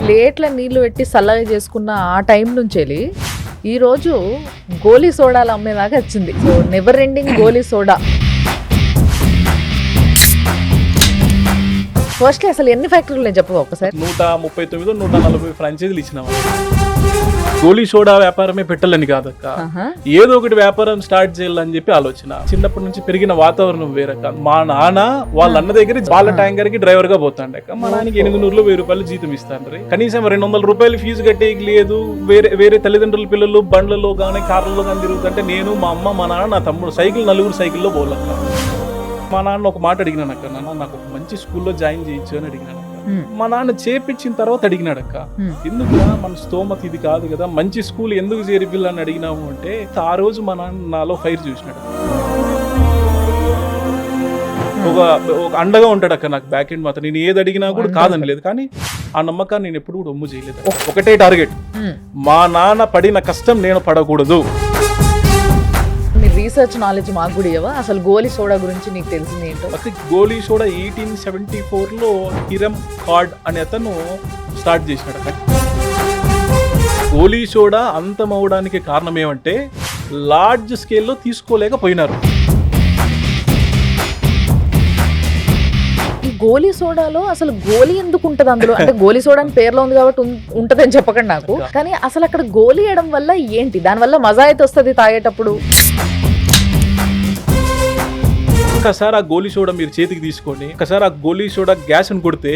ప్లేట్ల నీళ్లు పెట్టి చల్లగా చేసుకున్న ఆ టైం నుంచి ఈరోజు గోలీ సోడాలు అమ్మేదాకా వచ్చింది. సో నెవర్ ఎండింగ్ గోలీ సోడా. ఫస్ట్ అసలు ఎన్ని ఫ్యాక్టరీలు నేను చెప్పు ఒకసారి. 139 140 ఫ్రాంచైజీలు ఇచ్చినాము. గోలీ సోడా వ్యాపారమే పెట్టాలని కాదక్క, ఏదో ఒకటి వ్యాపారం స్టార్ట్ చేయాలని చెప్పి ఆలోచన. చిన్నప్పటి నుంచి పెరిగిన వాతావరణం వేరక్క. మా నాన్న వాళ్ళ అన్న దగ్గర పాల ట్యాంకర్ కి డ్రైవర్ గా పోతాండక్క. మా నాన్నకి 800 1000 రూపాయలు జీతం ఇస్తాండ్రి. కనీసం 200 రూపాయలు ఫీజు కట్టేకి లేదు. వేరే తల్లిదండ్రుల పిల్లలు బండ్లలో కానీ కార్లలో కానీ తిరుగుతుంటే నేను, మా అమ్మ, మా నాన్న, నా తమ్ముడు సైకిల్ 4 సైకిల్లో పోలక్క. మా నాన్న ఒక మాట అడిగినానక్క, నాన్న నాకు ఒక మంచి స్కూల్లో జాయిన్ చేయొచ్చు అని అడిగినాను. మా నాన్న చేపించిన తర్వాత అడిగినాడక్క, ఎందుకు మన స్తోమత ఇది కాదు కదా, మంచి స్కూల్ ఎందుకు చేరిపిల్లని అడిగినాము అంటే, ఆ రోజు మా నాన్న నాలో ఫైర్ చూసినాడు. ఒక అండగా ఉంటాడు అక్క నాకు, బ్యాక్ ఎండ్ మాత్రం. నేను ఏది అడిగినా కూడా కాదని లేదు, కానీ ఆ నమ్మకాన్ని నేను ఎప్పుడు కూడా ఒమ్ము చేయలేదు. ఒకటే టార్గెట్, మా నాన్న పడిన కష్టం నేను పడకూడదు. రీసెర్చ్ నాలెడ్జ్ మాకు కూడా ఇవ్వవా? అసలు గోలీ సోడా గురించి నీకు తెలిసింది ఏంటో? గోలీ సోడా 1874లో హిరమ్ కార్డ్ అనే అతను స్టార్ట్ చేసినాడు. గోలీ సోడా అంతమవడానికి కారణం ఏమంటే లార్జ్ స్కేల్లో తీసుకోలేకపోయినారు. ఈ గోలీ సోడాలో అసలు గోలీ ఎందుకు ఉంటది అందులో? అంటే గోలీ సోడా అని పేర్లో ఉంది కాబట్టి ఉంటదని చెప్పకండి నాకు, కానీ అసలు అక్కడ గోలీ వేయడం వల్ల ఏంటి? దానివల్ల మజా అయితే వస్తుంది తాగేటప్పుడు. ఒకసారి ఆ గోలీ సోడా మీరు చేతికి తీసుకోండి, ఒకసారి ఆ గోలీ సోడా గ్యాస్ అని కొడితే,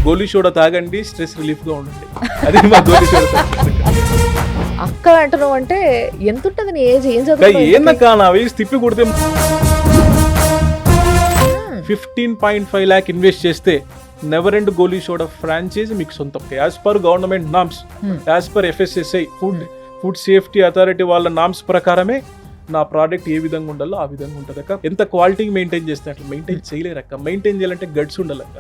గోలీ సోడా తాగండి, స్ట్రెస్ రిలీఫ్ గా ఉండండి. అది మా గోలీ సోడా. అక్క అంటున్నావు అంటే ఎంత ఉంటుంది నీ ఏజ్? ఏం చదువు? ఏందక్క నా వయసు తిప్పి కొడితే 15.5 lakh ఇన్వెస్ట్ చేస్తే నెవర్ ఎండ్ గోలీ సోడా ఫ్రాంచైజ్ మీకు సొంతం. As per government norms, as per FSSAI food safety authority వాళ్ళ నామ్స్ ప్రకారమే నా ప్రోడక్ట్ ఏ విధంగా ఉండాలో ఆ విధంగా ఉంటుంది అక్క. ఎంత క్వాలిటీ మెయింటైన్ చేస్తే అట్లా మెయింటైన్ చేయలేరక్క. మెయింటైన్ చేయాలంటే గట్స్ ఉండాలక్క.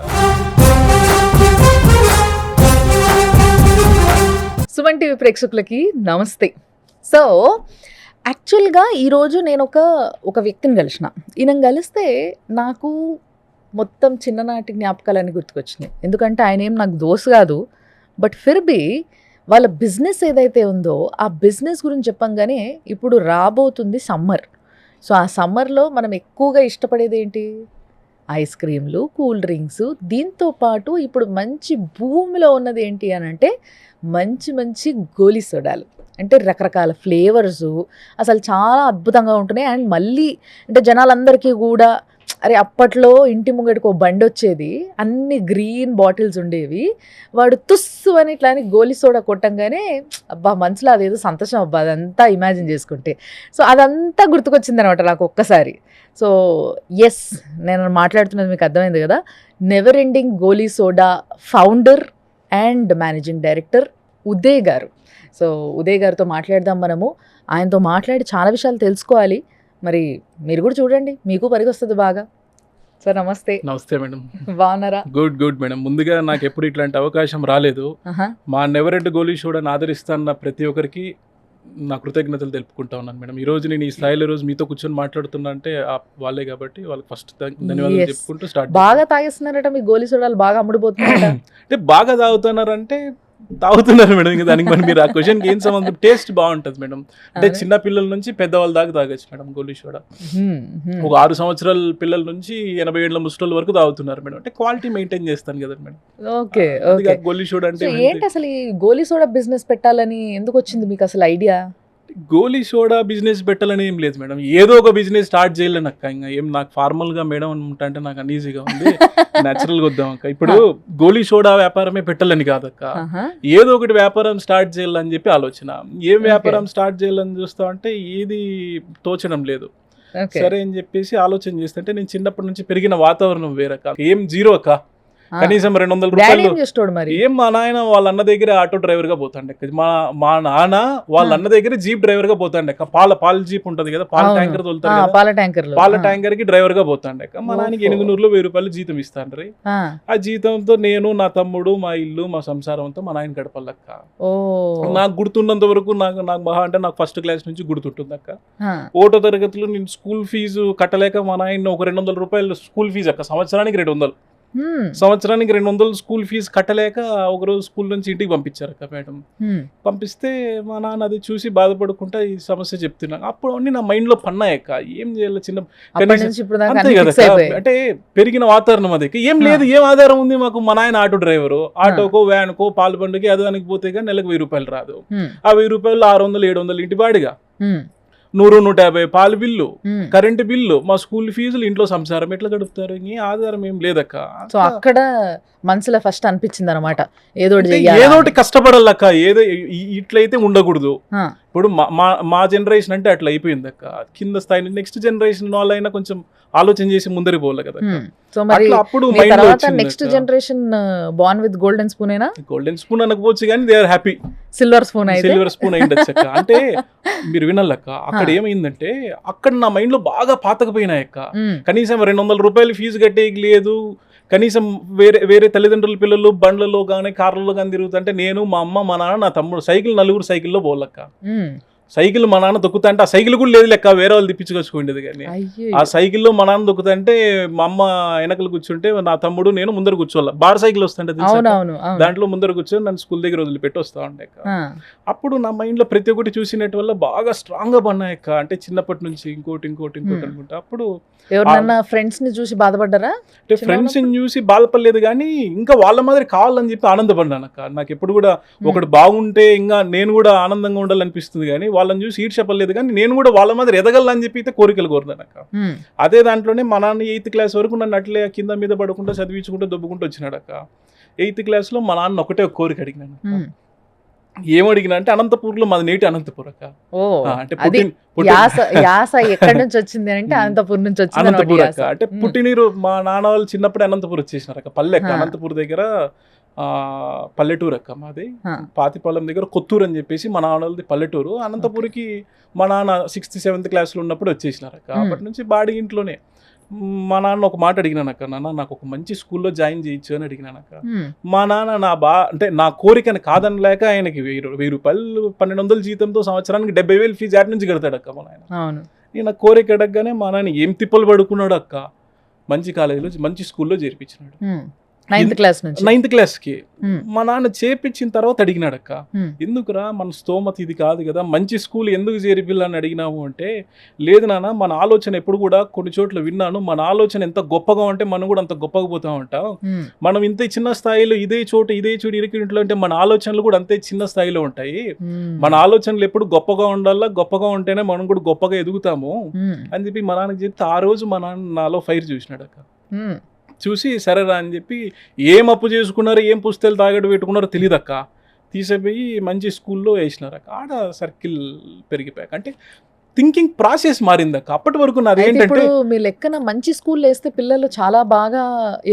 సుమన్ టీవీ ప్రేక్షకులకి నమస్తే. సో యాక్చువల్గా ఈరోజు నేను ఒక వ్యక్తిని కలిసిన. ఈయన కలిస్తే నాకు మొత్తం చిన్ననాటి జ్ఞాపకాలన్నీ గుర్తుకొచ్చినాయి. ఎందుకంటే ఆయన ఏం నాకు దోస్త్ కాదు, బట్ ఫిర్ బి వాళ్ళ బిజినెస్ ఏదైతే ఉందో ఆ బిజినెస్ గురించి చెప్పంగానే ఇప్పుడు రాబోతుంది సమ్మర్. సో ఆ సమ్మర్లో మనం ఎక్కువగా ఇష్టపడేది ఏంటి? ఐస్ క్రీమ్లు, కూల్ డ్రింక్స్. దీంతో పాటు ఇప్పుడు మంచి భూమిలో ఉన్నది ఏంటి అని అంటే మంచి మంచి గోలీ సోడాలు. అంటే రకరకాల ఫ్లేవర్సు అసలు చాలా అద్భుతంగా ఉంటున్నాయి. అండ్ మళ్ళీ అంటే జనాలందరికీ కూడా అరే అప్పట్లో ఇంటి ముంగడికి ఒక బండి వచ్చేది, అన్ని గ్రీన్ బాటిల్స్ ఉండేవి, వాడు తుస్సు అని ఇట్లా అని గోలీ సోడా కొట్టంగానే అబ్బా మనసులో అదేదో సంతోషం అబ్బా, అదంతా ఇమాజిన్ చేసుకుంటే. సో అదంతా గుర్తుకొచ్చింది అనమాట నాకు ఒక్కసారి. సో ఎస్, నేను మాట్లాడుతున్నది మీకు అర్థమైంది కదా. Never ending Goli soda founder and managing director Uday గారు. సో ఉదయ్ గారితో మాట్లాడదాం మనము. ఆయనతో మాట్లాడి చాలా విషయాలు తెలుసుకోవాలి. మరి మీరు కూడా చూడండి, మీకు పరిగొస్తుంది బాగా. సార్ నమస్తే. నమస్తే మేడం. బాగున్నారా? Good madam. ముందుగా నాకు ఎప్పుడు ఇట్లాంటి అవకాశం రాలేదు. మా నెవర్ ఎండ్ గోలీ సోడాని ఆదరిస్తాన్న ప్రతి ఒక్కరికి నా కృతజ్ఞతలు తెలుపుకుంటా ఉన్నాను మేడం. ఈ రోజు నేను ఈ స్థాయిలో రోజు మీతో కూర్చొని మాట్లాడుతున్నా అంటే వాళ్ళే కాబట్టి వాళ్ళకి ఫస్ట్ ధన్యవాదాలు చెప్పుకుంటూ స్టార్ట్. బాగా తాగేస్తున్నారట మీ గోలీ సోడాలు, బాగా అమ్ముడుపోతున్నారట. అంటే బాగా తాగుతున్నారంటే తాగుతున్నారు మేడం. ఇంకా దానికి మరి మీరు ఆ క్వశ్చన్కి ఏం సంబంధం? టేస్ట్ బాగుంటుంది మేడం. అంటే చిన్న పిల్లల నుంచి పెద్దవాళ్ళ దాకా తాగొచ్చు మేడం గోలీ సోడా. ఒక 6 సంవత్సరాల పిల్లల నుంచి 80 ఏళ్ల ముసలి వరకు తాగుతున్నారు మేడం. అంటే క్వాలిటీ మెయింటైన్ చేస్తాను కదా మేడం. ఓకే. గోలీ సోడా అంటే ఏంటి అసలు ఈ గోలీ సోడా బిజినెస్ పెట్టాలని ఎందుకు వచ్చింది మీకు అసలు ఐడియా? గోలీ సోడా బిజినెస్ పెట్టాలని ఏం లేదు మేడం. ఏదో ఒక బిజినెస్ స్టార్ట్ చేయలేను అక్క. ఇంకా ఏం నాకు ఫార్మల్ గా మేడం అంటే నాకు అన్ఈజీగా ఉంది. నేచురల్ గా వద్దాం అక్క. ఇప్పుడు గోలీ సోడా వ్యాపారమే పెట్టాలని కాదక్క, ఏదో ఒకటి వ్యాపారం స్టార్ట్ చేయాలని చెప్పి ఆలోచన. ఏం వ్యాపారం స్టార్ట్ చేయాలని చూస్తా అంటే ఏది తోచడం లేదు. సరే అని చెప్పేసి ఆలోచన చేస్తుంటే నేను చిన్నప్పటి నుంచి పెరిగిన వాతావరణం వేరక్క. ఏం జీరో అక్క. కనీసం 200 రూపాయలు. ఏం మా నాయన వాళ్ళ అన్న దగ్గర ఆటో డ్రైవర్ గా పోతాండే. మా నాన్న వాళ్ళ అన్న దగ్గర జీప్ డ్రైవర్ గా పోతాండే. పాల జీప్ ఉంటది కదా, పాల ట్యాంకర్ తోలుతారు, పాల ట్యాంకర్ కి డ్రైవర్ గా పోతాండే. మా నాన్నకి 800 1000 రూపాయలు జీతం ఇస్తాండ్రి. ఆ జీతంతో నేను, నా తమ్ముడు, మా ఇల్లు, మా సంసారంతో మా నాయన గడపల్లక్క. నాకు గుర్తున్నంత వరకు నాకు మహా అంటే నాకు ఫస్ట్ క్లాస్ నుంచి గుర్తుంటుంది అక్క. ఓటో తరగతిలో నేను స్కూల్ ఫీజు కట్టలేక మా నాయన ఒక 200 రూపాయలు స్కూల్ ఫీజు అక్క, సంవత్సరానికి 200 సంవత్సరానికి 200 స్కూల్ ఫీజు కట్టలేక ఒకరోజు స్కూల్ నుంచి ఇంటికి పంపించారు అక్క మేడం. పంపిస్తే మా నాన్న అది చూసి బాధపడుకుంటా ఈ సమస్య చెప్తున్నా. అప్పుడు అన్ని నా మైండ్ లో పన్నాయక్క, ఏం చేయాలి చిన్న అంతే కదా, అంటే పెరిగిన వాతావరణం అది. ఏం లేదు, ఏం ఆధారం ఉంది మాకు, మా నాయన ఆటో డ్రైవరు, ఆటోకో వ్యాన్కో పాలు బండికి అదానికి పోతే కానీ నెలకు 1000 రూపాయలు రాదు. ఆ 1000 రూపాయలు 600 700 ఇంటి బాడిగా, 100 150 పాలు బిల్లు, కరెంటు బిల్లు, మా స్కూల్ ఫీజులు, ఇంట్లో సంసారం ఎట్లా గడుపుతారు? ఇంకే ఆధారం ఏం లేదక్క. సో అక్కడ మనసులో ఫస్ట్ అనిపించింది అనమాట, ఏదోటి కష్టపడాలక్క, ఏదో ఇట్లయితే ఉండకూడదు. ఇప్పుడు మా జనరేషన్ అంటే అట్లా అయిపోయింది అక్క. కింద స్థాయి నెక్స్ట్ జనరేషన్ వాళ్ళైనా కొంచెం ఆలోచన చేసి ముందరికి పోవాలి కదా. సో మరి అప్పుడు next generation born with golden spoon అయినా, గోల్డెన్ స్పూన్ అనకపోవచ్చు కానీ they are happy. Silver spoon అయిండొచ్చు అక్క. అంటే మీరు వినాలక్క, అక్కడ ఏమైందంటే అక్కడ నా మైండ్ లో బాగా పాతకపోయినాయక్క. కనీసం 200 రూపాయలు ఫీజు కట్టేకి లేదు, కనీసం వేరే తల్లిదండ్రుల పిల్లలు బండ్లలో కానీ కార్లలో కానీ తిరుగుతుంటే నేను, మా అమ్మ, మా నాన్న, నా తమ్ముడు సైకిల్ 4 సైకిల్లో పోలక్క. సైకిల్ మా నాన్న దొక్కుతా అంటే ఆ సైకిల్ కూడా లేదు లెక్క, వేరే వాళ్ళు తిప్పించుకొచ్చుకోండేది. కానీ ఆ సైకిల్లో మా నాన్న దొక్కుతుంటే మా అమ్మ వెనకలు కూర్చుంటే నా తమ్ముడు నేను ముందర కూర్చోవాలి. బార్ సైకిల్ వస్తుంటే దాంట్లో ముందర కూర్చొని నన్ను స్కూల్ దగ్గర వదిలిపెట్టి వస్తా ఉండే. అప్పుడు నా మైండ్ లో ప్రతి ఒక్కటి చూసినట్టు వల్ల బాగా స్ట్రాంగ్ గా పన్నాయక్క. అంటే చిన్నప్పటి నుంచి ఇంకోటి అనుకుంటా. అప్పుడు ఎవరన్నా ఫ్రెండ్స్ ని చూసి బాధపడ్డారా? అంటే ఫ్రెండ్స్ ని చూసి బాధపడలేదు కానీ ఇంకా వాళ్ళ మాదిరి కావాలని చెప్పి ఆనందపడ్డానక్క. నాకు ఎప్పుడు కూడా ఒకటి బాగుంటే ఇంకా నేను కూడా ఆనందంగా ఉండాలనిపిస్తుంది కానీ వాళ్ళని చూసి ఈడ్ చెప్పలేదు. కానీ నేను కూడా వాళ్ళ మాదిరి ఎదగలని చెప్పి అయితే కోరికలు కోరుతానక్క. అదే దాంట్లోనే మా నాన్న 8th క్లాస్ వరకు నన్ను అట్లే కింద మీద పడకుండా చదివించుకుంటూ దొబ్బుకుంటూ వచ్చినాడక్క. 8th క్లాస్లో మా నాన్న ఒకటే ఒక కోరిక అడిగినాను. ఏమడిగినా అంటే అనంతపూర్లో మాది నేటి అనంతపూర్ అక్క. అంటే ఎక్కడి నుంచి వచ్చింది అంటే అనంతపూర్ నుంచి వచ్చింది. అనంతపూర్ అక్క. అంటే పుట్టినీరు మా నాన్న వాళ్ళు చిన్నప్పుడే అనంతపూర్ వచ్చేసినారు అక్క. పల్లె అక్క, అనంతపూర్ దగ్గర పల్లెటూరు అక్క మాది. పాతిపాలెం దగ్గర కొత్తూరు అని చెప్పేసి మా నాన్నది పల్లెటూరు. అనంతపూర్కి మా నాన్న 6th 7th క్లాస్లో ఉన్నప్పుడు వచ్చేసినారు అక్క. అప్పటి నుంచి బాడీ ఇంట్లోనే. మా నాన్న ఒక మాట అడిగినానక్క, నాన్న నాకు ఒక మంచి స్కూల్లో జాయిన్ చేయొచ్చు అని అడిగినానక్క. మా నాన్న అంటే నా కోరికని కాదనలేక ఆయనకి 1000 రూపాయలు 1200 జీతంతో సంవత్సరానికి 70,000 ఫీజు యాడ్ నుంచి కడతాడక్క మా నాయన. నేను కోరిక అడగగానే మా నాన్న ఏం తిప్పలు పడుకున్నాడు అక్క, మంచి కాలేజీలో మంచి స్కూల్లో చేర్పించినాడు. 9th క్లాస్కి మా నాన్న చేర్పించిన తర్వాత అడిగినాడక్క, ఎందుకురా మన స్తోమత ఇది కాదు కదా, మంచి స్కూల్ ఎందుకు చేర్పిల్లని అడిగినాము అంటే, లేదు నాన్న మన ఆలోచన ఎప్పుడు కూడా కొన్ని చోట్ల విన్నాను, మన ఆలోచన ఎంత గొప్పగా ఉంటే మనం కూడా అంత గొప్పగా పోతా ఉంటాం. మనం ఇంత చిన్న స్థాయిలో ఇదే చోటు ఇరికింట్లో అంటే మన ఆలోచనలు కూడా అంతే చిన్న స్థాయిలో ఉంటాయి. మన ఆలోచనలు ఎప్పుడు గొప్పగా ఉండాలా, గొప్పగా ఉంటేనే మనం కూడా గొప్పగా ఎదుగుతాము అని చెప్పి మా నాన్నకి చెప్తే ఆ రోజు మా నాన్న నాలో ఫైర్ చూసినాడక్క. చూసి సరేరా అని చెప్పి ఏం అప్పు చేసుకున్నారో ఏం పుస్తకాలు తాగట్టు పెట్టుకున్నారో తెలియదక్క, తీసిపోయి మంచి స్కూల్లో వేసినారక్క. ఆడ సర్కిల్ పెరిగిపోయాక అంటే థింకింగ్ ప్రాసెస్ మారిందక్క. అప్పటి వరకు నాది ఏంటంటే మీ లెక్కన మంచి స్కూల్లో వేస్తే పిల్లలు చాలా బాగా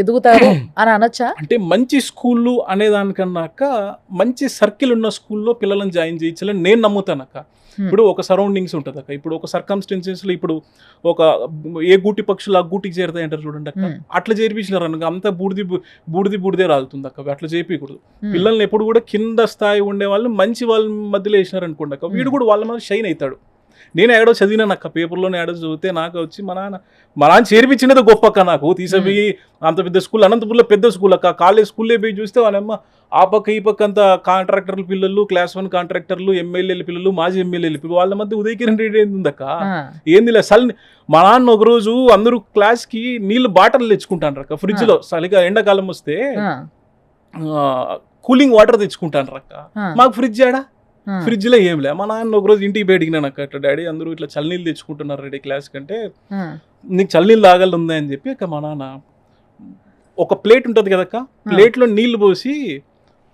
ఎదుగుతారు అని అనొచ్చా? అంటే మంచి స్కూళ్ళు అనేదానికన్నాక మంచి సర్కిల్ ఉన్న స్కూల్లో పిల్లలను జాయిన్ చేయించాలని నేను నమ్ముతానక్క. ఇప్పుడు ఒక సరౌండింగ్స్ ఉంటుంది అక్క. ఇప్పుడు ఒక సర్కమ్స్టెన్సెస్లో ఇప్పుడు ఒక ఏ గూటి పక్షులు ఆ గూటికి చేరుతాయి అంటారు చూడండి అక్క, అట్లా చేర్పించినారు అనుకో అంతా బూడిదే రాలుతుంది అక్క. అట్లా చేపించకూడదు. పిల్లల్ని ఎప్పుడు కూడా కింద స్థాయి ఉండే వాళ్ళు మంచి వాళ్ళ మధ్యలో వేసినారు అనుకోండి అక్క, వీడు కూడా వాళ్ళ మీద షైన్ అవుతాడు. నేను ఎక్కడో చదివినాను అక్క, పేపర్లోనే ఎక్కడో చదివితే నాకు వచ్చి మా నాన్న చేర్పించినది గొప్ప అక్క. నాకు తీసిపోయి అంత పెద్ద స్కూల్, అనంతపూర్లో పెద్ద స్కూల్ అక్క, కాలేజ్ స్కూల్లో పోయి చూస్తే వాళ్ళమ్మ ఆ పక్క ఈ పక్క అంతా కాంట్రాక్టర్ల పిల్లలు, క్లాస్ 1 కాంట్రాక్టర్లు, ఎమ్మెల్యేల పిల్లలు, మాజీ ఎమ్మెల్యేల పిల్లలు, వాళ్ళ మధ్య ఉదయకిరణ్ రెడ్డి ఏందక్క ఏంది లే చలి. మా నాన్న ఒకరోజు అందరూ క్లాస్కి నీళ్ళు బాటిల్ తెచ్చుకుంటాను అక్క, ఫ్రిడ్జ్లో చలిగా ఎండాకాలం వస్తే కూలింగ్ వాటర్ తెచ్చుకుంటాను అక్క. మాకు ఫ్రిడ్జ్ ఆడా, ఫ్రిడ్జ్ లో ఏం లే. మా నాన్న ఒకరోజు ఇంటికి బయటికినాను అక్క, అట్లా డాడీ అందరూ ఇట్లా చల్లనీళ్ళు తెచ్చుకుంటున్నారు రెడీ క్లాస్ కంటే, నీకు చల్లనీళ్ళు తాగాలి ఉందా అని చెప్పి అక్క మా నాన్న ఒక ప్లేట్ ఉంటుంది కదక్క, ప్లేట్లో నీళ్లు పోసి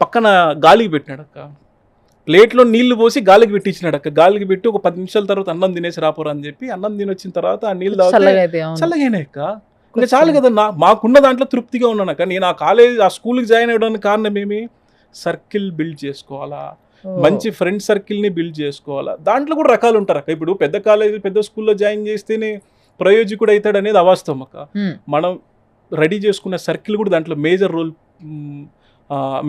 పక్కన గాలికి పెట్టినాడు అక్క. ప్లేట్లో నీళ్లు పోసి గాలికి పెట్టించినాడు అక్క. గాలికి పెట్టి ఒక 10 నిమిషాల తర్వాత అన్నం తినేసి రాపోరా అని చెప్పి అన్నం తిని వచ్చిన తర్వాత ఆ నీళ్ళు తాగితే చల్లగానే అక్క. ఇంకా చాలు కదా, మాకున్న దాంట్లో తృప్తిగా ఉన్నాను అక్క. నేను ఆ స్కూల్కి జాయిన్ అవ్వడానికి కారణం ఏమి, సర్కిల్ బిల్డ్ చేసుకోవాలా, మంచి ఫ్రెండ్ సర్కిల్ని బిల్డ్ చేసుకోవాలా. దాంట్లో కూడా రకాలు ఉంటారు అక్క. ఇప్పుడు పెద్ద కాలేజీ పెద్ద స్కూల్లో జాయిన్ చేస్తేనే ప్రయోజకుడు అవుతాడు అనేది అవాస్తవం అక్క. మనం రెడీ చేసుకున్న సర్కిల్ కూడా దాంట్లో మేజర్ రోల్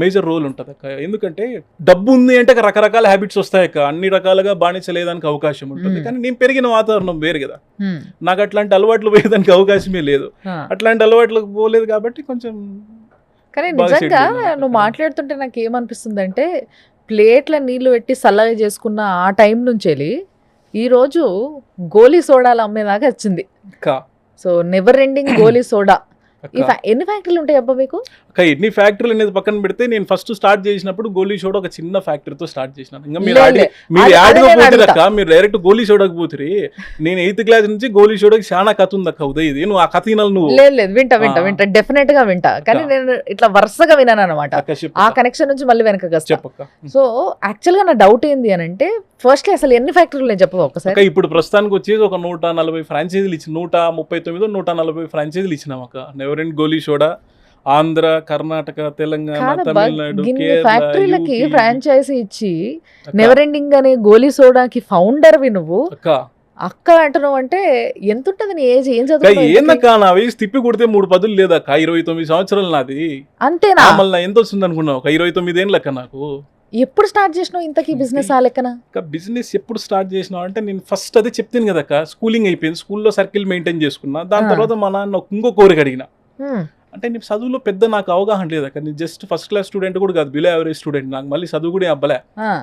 మేజర్ రోల్ ఉంటుంది అక్క. ఎందుకంటే డబ్బు ఉంది అంటే రకరకాల హ్యాబిట్స్ వస్తాయి అక్క, అన్ని రకాలుగా బానిసలేదానికి అవకాశం ఉంటుంది. కానీ నేను పెరిగిన వాతావరణం వేరు కదా, నాకు అట్లాంటి అలవాట్లు పోయేదానికి అవకాశమే లేదు. అట్లాంటి అలవాట్లకు పోలేదు కాబట్టి కొంచెం. కానీ నిజంగా నువ్వు మాట్లాడుతుంటే నాకు ఏమనిపిస్తుంది అంటే, ప్లేట్ల నీళ్లు పెట్టి చల్లగా చేసుకున్న ఆ టైం నుంచి వెళ్ళి ఈరోజు గోలీ సోడాలు అమ్మేదాకా వచ్చింది. సో నెవర్ ఎండింగ్ గోలీ సోడా. ఎన్ని ఫ్యాక్టరీలు ఉంటాయి అబ్బా మీకు? ఎన్ని ఫ్యాక్టరీలు అనేది పక్కన పెడితే, నేను ఫస్ట్ స్టార్ట్ చేసినప్పుడు గోలీ సోడా ఒక చిన్న ఫ్యాక్టరీతో స్టార్ట్ చేసినాను. ఇంకా మీరు యాడ్గా పోతుంది అక్క, మీరు డైరెక్ట్ గోలీ సోడాకి పోతురి. నేను 8th క్లాస్ నుంచి గోలీ సోడాకి చాలా కథ ఉంది అక్క. ఉదయ్ ఇది నువ్వు ఆ కథ వినాలి నువ్వు. లేదు వింటా డెఫినెట్ గా వింటా, కానీ నేను ఇట్లా వరుసగా వినాను అనమాట. ఆ కనెక్షన్ నుంచి మళ్ళీ వెనక చెప్పక్క. సో యాక్చువల్ గా నా డౌట్ ఏంది అని అంటే, ఫస్ట్ అసలు ఎన్ని ఫ్యాక్టరీలు నేను చెప్పవు ఒకసారి. ఇప్పుడు ప్రస్తుతానికి వచ్చేసి ఒక 140 ఫ్రాంచైజీలు ఇచ్చి 139 140 ఫ్రాంచైజీలు ఇచ్చినాం అక్క. నెవర్ ఎండ్ గోలీ సోడా ఆంధ్ర, కర్ణాటక, తెలంగాణ, తమిళనాడు, ఫ్యాక్టరీలకి ఫ్రాంచైజీ ఇచ్చి నెవర్ ఎండింగ్ అనే గోలీ సోడాకి ఫౌండర్ వి నువ్వు అక్క అంటున్నావు అంటే ఎంత ఉంటుంది నీ ఏజ్? ఏం చదువు? ఏందక్క నా వయసు తిప్పి కొడితే 3 పదులు లేదక్క. 29 సంవత్సరాలు నాది. అంతేనా? మళ్ళీ ఎంత వస్తుంది అనుకున్నావు? 29 ఏళ్ళక్క నాకు. ఎప్పుడు స్టార్ట్ చేసినావు ఇంతకీ బిజినెస్? ఆ లెక్కన బిజినెస్ ఎప్పుడు స్టార్ట్ చేసినావు అంటే, నేను ఫస్ట్ అదే చెప్తాను కదక్క, స్కూలింగ్ అయిపోయింది, స్కూల్లో సర్కిల్ మెయింటైన్ చేసుకున్నా. దాని తర్వాత మా నాన్న ఇంకో కోరిక అడిగిన. అంటే నేను చదువులో పెద్ద నాకు అవగాహన లేదక్క. నేను జస్ట్ ఫస్ట్ క్లాస్ స్టూడెంట్ కూడా కాదు, బిలో యావరేజ్ స్టూడెంట్. నాకు మళ్ళీ చదువు కూడా అవ్వలే.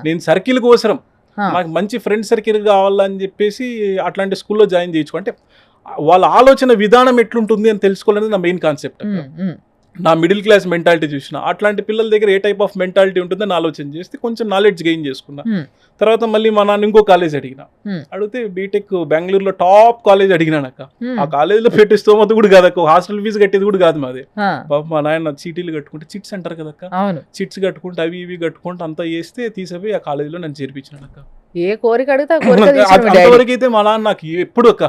నేను సర్కిల్ కోసం, నాకు మంచి ఫ్రెండ్ సర్కిల్ కావాలని చెప్పేసి అట్లాంటి స్కూల్లో జాయిన్ చేయొచ్చు. అంటే వాళ్ళ ఆలోచన విధానం ఎట్లుంటుంది అని తెలుసుకోవాలనేది నా మెయిన్ కాన్సెప్ట్. నా మిడిల్ క్లాస్ మెంటాలిటీ చూసిన, అట్లాంటి పిల్లల దగ్గర ఏ టైప్ ఆఫ్ మెంటాలిటీ ఉంటుందని ఆలోచన చేస్తే కొంచెం నాలెడ్జ్ గెయిన్ చేసుకున్నా. తర్వాత మళ్ళీ మా నాన్న ఇంకో కాలేజ్ అడిగిన. అడిగితే బీటెక్ బెంగళూరులో టాప్ కాలేజ్ అడిగినానక్క. ఆ కాలేజ్లో పెట్టే స్తోమత కూడా కాదక్క, హాస్టల్ ఫీజు కట్టేది కూడా కాదు మాది. మా నాయన చీటీలు కట్టుకుంటే, చిట్స్ అంటారు కదక్క, చిట్స్ కట్టుకుంటే అవి ఇవి కట్టుకుంటే అంతా చేస్తే తీసిపోయి ఆ కాలేజీలో నన్ను చేర్పించినానక్క. ఏ కోరిక అడిగితే అంతవరకు అయితే మా నాన్న నాకు ఎప్పుడు ఒక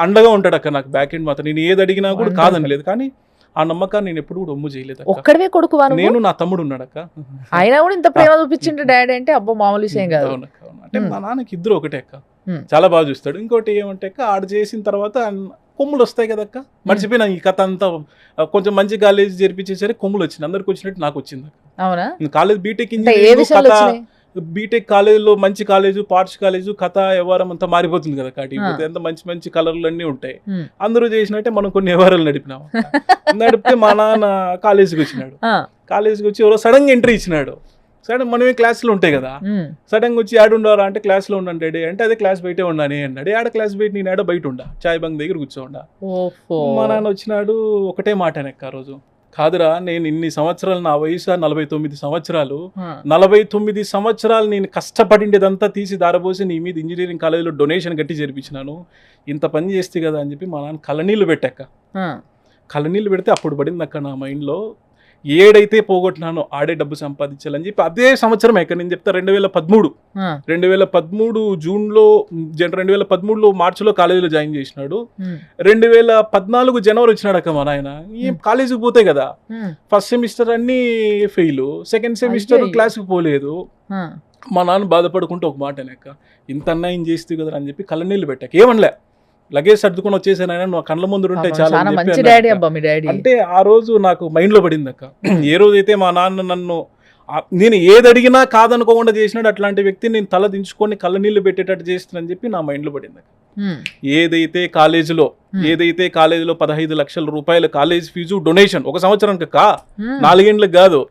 అండగా ఉంటాడు అక్క, నాకు బ్యాక్ ఎండ్ మాత్రం. నేను ఏది అడిగినా కూడా కాదని లేదు, కానీ ఆ నమ్మకాన్ని నేను ఎప్పుడు కూడా ఒమ్ము చేయలేదు. ఒక్కడే కొడుకు? నేను, నా తమ్ముడు ఉన్నాడక్క. ఆయన కూడా ఇంత ప్రేమ చూపించిండు డాడీ అంటే, అబ్బో మామూలు విషయం కాదు. అంటే మా నాన్నకి ఇద్దరు ఒకటే అక్క, చాలా బాగా చూస్తాడు. ఇంకోటి ఏమంటే అక్క, ఆడ చేసిన తర్వాత కొమ్ములు వస్తాయి కదక్క, మర్చిపోయినా ఈ కథ అంతా. కొంచెం మంచి కాలేజ్ చేర్పించేసరికి కొమ్ములు వచ్చింది, అందరికి వచ్చినట్టు నాకు వచ్చింది. అవునా? కాలేజ్ బీటెక్ ఇంజనీరింగ్, బీటెక్ కాలేజీలో మంచి కాలేజు, పార్ట్స్ కాలేజు, కథ వ్యవహారం అంతా మారిపోతుంది కదా. కాటిపోతే ఎంత మంచి మంచి కలర్లు అన్నీ ఉంటాయి. అందరూ చేసినట్టే మనం కొన్ని వ్యవహారాలు నడిపినాము. నడిపితే మా నాన్న కాలేజీకి వచ్చినాడు. కాలేజీకి వచ్చి ఎవరో సడన్ గా ఎంట్రీ ఇచ్చినాడు. సడన్ మనమే క్లాస్లో ఉంటాయి కదా, సడన్ గా వచ్చి యాడ్ ఉండవారా అంటే క్లాస్లో ఉన్నాను డాడీ అంటే, అదే క్లాస్ బయటే ఉన్నాను అన్నాడు. ఆడ క్లాస్ బయట నేను ఆడ బయట ఉండా, చాయ్ బంక్ దగ్గర కూర్చోండా. మా నాన్న వచ్చినాడు, ఒకటే మాట అనక్క ఆ రోజు, కాదురా నేను ఇన్ని సంవత్సరాలు, నా వయసు 49 సంవత్సరాలు, 49 సంవత్సరాలు నేను కష్టపడిండేదంతా తీసి దారబోసి నీ మీద ఇంజనీరింగ్ కాలేజీలో డొనేషన్ కట్టి చేర్పించినాను, ఇంత పని చేస్తే కదా అని చెప్పి మా నాన్న కళ్ళనీళ్ళు పెట్టాక. కళ్ళనీళ్ళు పెడితే అప్పుడు పడింది అక్క నా మైండ్లో, ఏడైతే పోగొట్టినానో ఆడే డబ్బు సంపాదించాలని చెప్పి. అదే సంవత్సరం ఎక్కడ నేను చెప్తా, 2013 జూన్లో 2013లో మార్చిలో కాలేజీలో జాయిన్ చేసినాడు. 2014 జనవరి వచ్చినాడు అక్క మా నాయన. ఏం కాలేజీకి పోతే కదా, ఫస్ట్ సెమిస్టర్ అన్ని ఫెయిల్, సెకండ్ సెమిస్టర్ క్లాస్కి పోలేదు. మా నాన్న బాధపడుకుంటూ ఒక మాట అనక్క, ఇంత అన్యాయం చేస్తే కదా అని చెప్పి కళ్ళనీళ్ళు పెట్టాక. ఏమనలే, లగేజ్ సర్దుకొని వచ్చేసాను, నువ్వు కళ్ళ ముందు ఉంటే చాలా. అంటే ఆ రోజు నాకు మైండ్ లో పడింది అక్క. ఏ రోజైతే మా నాన్న నన్ను, నేను ఏది అడిగినా కాదనుకోకుండా చేసినాడు, అట్లాంటి వ్యక్తిని నేను తల దించుకొని కళ్ళ నీళ్లు పెట్టేటట్టు చేస్తానని చెప్పి నా మైండ్ లో పడింది అక్క. ఏదైతే కాలేజీలో 15 లక్షల రూపాయల కాలేజ్ ఫీజు డొనేషన్ ఒక సంవత్సరానికి, 4 ఏళ్ళకి కాదు,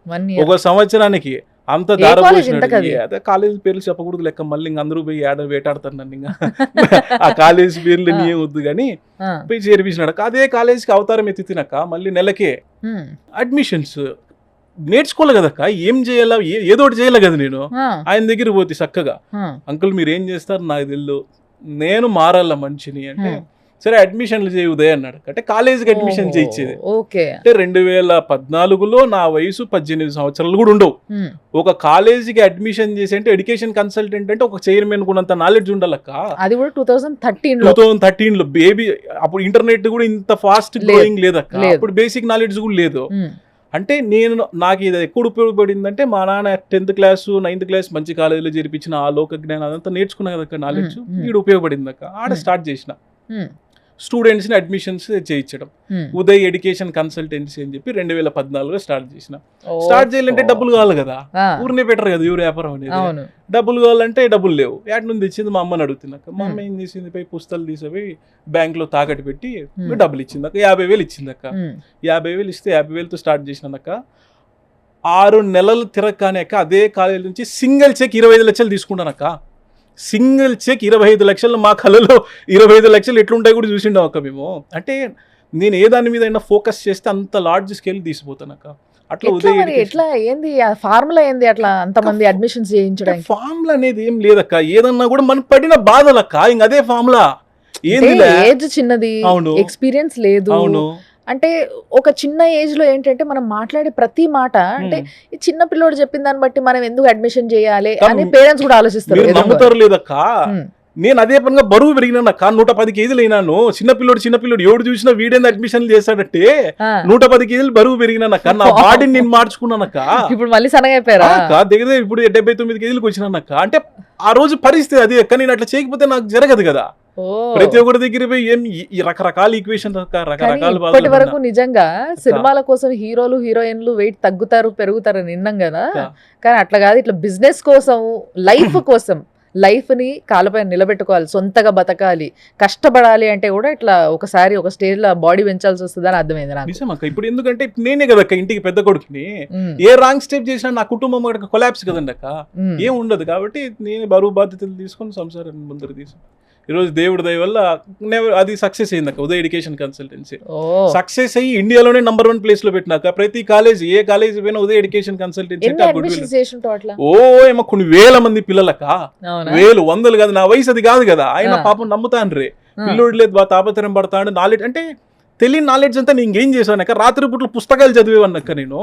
ఒక సంవత్సరానికి అంత దారపోసినాడు. అదే కాలేజ్ పేర్లు చెప్పకూడదు లెక్క, మళ్ళీ ఇంక అందరూ పోయి వేటాడతారు నన్ను. ఇంకా ఆ కాలేజ్ పేర్లు నీ వద్దు కానీ పోయి చేర్పించినాడు. అదే కాలేజ్కి అవతారం ఎత్తినాక మళ్ళీ నెలకే అడ్మిషన్స్. నేర్చుకోలే కదక్క, ఏం చేయాలా, ఏదో ఒకటి చేయాలి కదా. నేను ఆయన దగ్గర పోతే చక్కగా, అంకుల్ మీరు ఏం చేస్తారు నాకు తెలియదు, నేను మారాల మనిషిని అంటే, సరే అడ్మిషన్లు చేయి ఉదయ్ అన్నాడు. అంటే కాలేజీకి అడ్మిషన్ చేయించేది. అంటే 2014లో నా వయసు 18 సంవత్సరాలు కూడా ఉండవు. ఒక కాలేజీకి అడ్మిషన్ చేసి అంటే, ఎడ్యుకేషన్ కన్సల్టెంట్ అంటే ఒక చైర్మన్ కున్నంత నాలెడ్జ్ ఉండాలక్క. అది కూడా 2013లో బేబీ. అప్పుడు ఇంటర్నెట్ కూడా ఇంత ఫాస్ట్ గ్రోయింగ్ లేదక్క, అప్పుడు బేసిక్ నాలెడ్జ్ కూడా లేదు. అంటే నాకు ఇది ఎక్కడ ఉపయోగపడిందంటే, మా నాన్న 10th క్లాస్ 9th క్లాస్ మంచి కాలేజీలో చేర్పించిన ఆ లోక జ్ఞానం అదంతా నేర్చుకున్నా కదక్క, నాలెడ్జ్ ఈడు ఉపయోగపడింది అక్క. ఆడ స్టార్ట్ చేసిన. స్టూడెంట్స్ని అడ్మిషన్స్ చేయించడం. ఉదయ్ ఎడ్యుకేషన్ కన్సల్టెన్సీ అని చెప్పి 2014లో స్టార్ట్ చేసిన. స్టార్ట్ చేయాలంటే డబ్బులు కావాలి కదా, ఊరినే బెటర్ కదా ఎవరు వ్యాపారం అనేది. డబ్బులు కావాలంటే డబ్బులు లేవు. యాడ్ నుండి తెచ్చింది మా అమ్మని అడుగుతున్నాక, మా అమ్మ ఏం చేసింది, పోయి పుస్తకాలు తీసిపోయి బ్యాంక్లో తాకట్టు పెట్టి డబ్బులు ఇచ్చింది అక్క. 50,000 ఇచ్చింది అక్క. 50,000 ఇస్తే 50,000తో స్టార్ట్ చేసినాక 6 నెలలు తిరగగానే అక్క అదే కాలేజీ నుంచి సింగిల్ చెక్ 25 లక్షలు తీసుకుంటానక్క. సింగిల్ చెక్ 25 లక్షలు. మా కళలో 25 లక్షలు ఎట్లుంటాయి కూడా చూసిండాం అక్క మేము. అంటే నేను ఏ దాని మీద అయినా ఫోకస్ చేస్తే అంత లార్జ్ స్కేల్ తీసిపోతానక్క. అట్లా ఎట్లా ఏంది ఫార్ములా ఏంది అట్లా అంతమంది అడ్మిషన్స్ చేయించడానికి? ఫార్ములా అనేది ఏం లేదక్క. ఏదన్నా కూడా మనం పడిన బాధలక్క, ఇంక అదే ఫార్ములా. ఏజ్ చిన్నది, ఎక్స్పీరియన్స్ లేదు. అవును, అంటే ఒక చిన్న ఏజ్ లో ఏంటంటే మనం మాట్లాడే ప్రతి మాట అంటే ఈ చిన్న పిల్లోడు చెప్పిన దాన్ని బట్టి మనం ఎందుకు అడ్మిషన్ చేయాలి అని పేరెంట్స్ కూడా ఆలోచిస్తారు. నమ్ముతారు లేదక్క, నేను అదే పనిగా బరువు పెరిగినానక్క. 110 కేజీలు అయినాను. చిన్నపిల్లోడు ఎవడు చూసినా వీడేంది అడ్మిషన్లు చేశాడంటే 110 కేజీలు బరువు పెరిగినానక్క. నా బాడీని నేను మార్చుకున్నానక్క. ఇప్పుడు మళ్ళీ సన్నగా అయిపోయారా? దగ్గర ఇప్పుడు 79 కేజీలకు వచ్చినానక్క. అంటే ఆ రోజు పరిస్థితి అది అక్క. నేను అట్లా చేయకపోతే నాకు జరగదు కదా. ప్రతి ఒక్కరి దగ్గర పోయి ఏం రకరకాల ఈక్వేషన్, రకరకాల ఇప్పటి వరకు నిజంగా సినిమాల కోసం హీరోలు హీరోయిన్లు వెయిట్ తగ్గుతారు పెరుగుతారు అని విన్నాం కదా. కానీ అట్లా కాదు, ఇట్లా బిజినెస్ కోసం, లైఫ్ కోసం, లైఫ్ ని కాళ్ళపైన నిలబెట్టుకోవాలి, సొంతగా బతకాలి, కష్టపడాలి అంటే కూడా ఇట్లా ఒకసారి ఒక స్టేజ్ లో బాడీ పెంచాల్సి వస్తుంది అని అర్థమైంది నాకు. నిజమక్క. ఇప్పుడు ఎందుకంటే నేనే కదక్క ఇంటికి పెద్ద కొడుకుని. ఏ రాంగ్ స్టెప్ చేసినా నా కుటుంబం కొలాప్స్ కదండి అక్క, ఏం ఉండదు. కాబట్టి నేను బరువు బాధ్యతలు తీసుకొని సంసారాన్ని ముందరు తీసుకుని ఈరోజు దేవుడి దయ వల్ల అది సక్సెస్ అయింది అక్క. ఉదయ్ ఎడ్యుకేషన్ కన్సల్టెన్సీ సక్సెస్ అయ్యి ఇండియాలోనే నంబర్ 1 ప్లేస్ లో పెట్టినాక. ప్రతి కాలేజ్, ఏ కాలేజ్ పోయినా ఉదయ్ ఎడ్యుకేషన్ కన్సల్టెన్సీ ఏమో కొన్ని వేల మంది పిల్లలక్క, వేలు వందలు కాదు. నా వయసు అది కాదు కదా. ఆయన పాపం నమ్ముతాండ్రే. పిల్లోడు లేదు బాగా తాపత్రయం పడతాడు. నాలెడ్జ్ అంటే తెలియని నాలెడ్జ్ అంతా నేను ఏం చేశాను అక్క, రాత్రి పూట్లు పుస్తకాలు చదివేవన్నక్క. నేను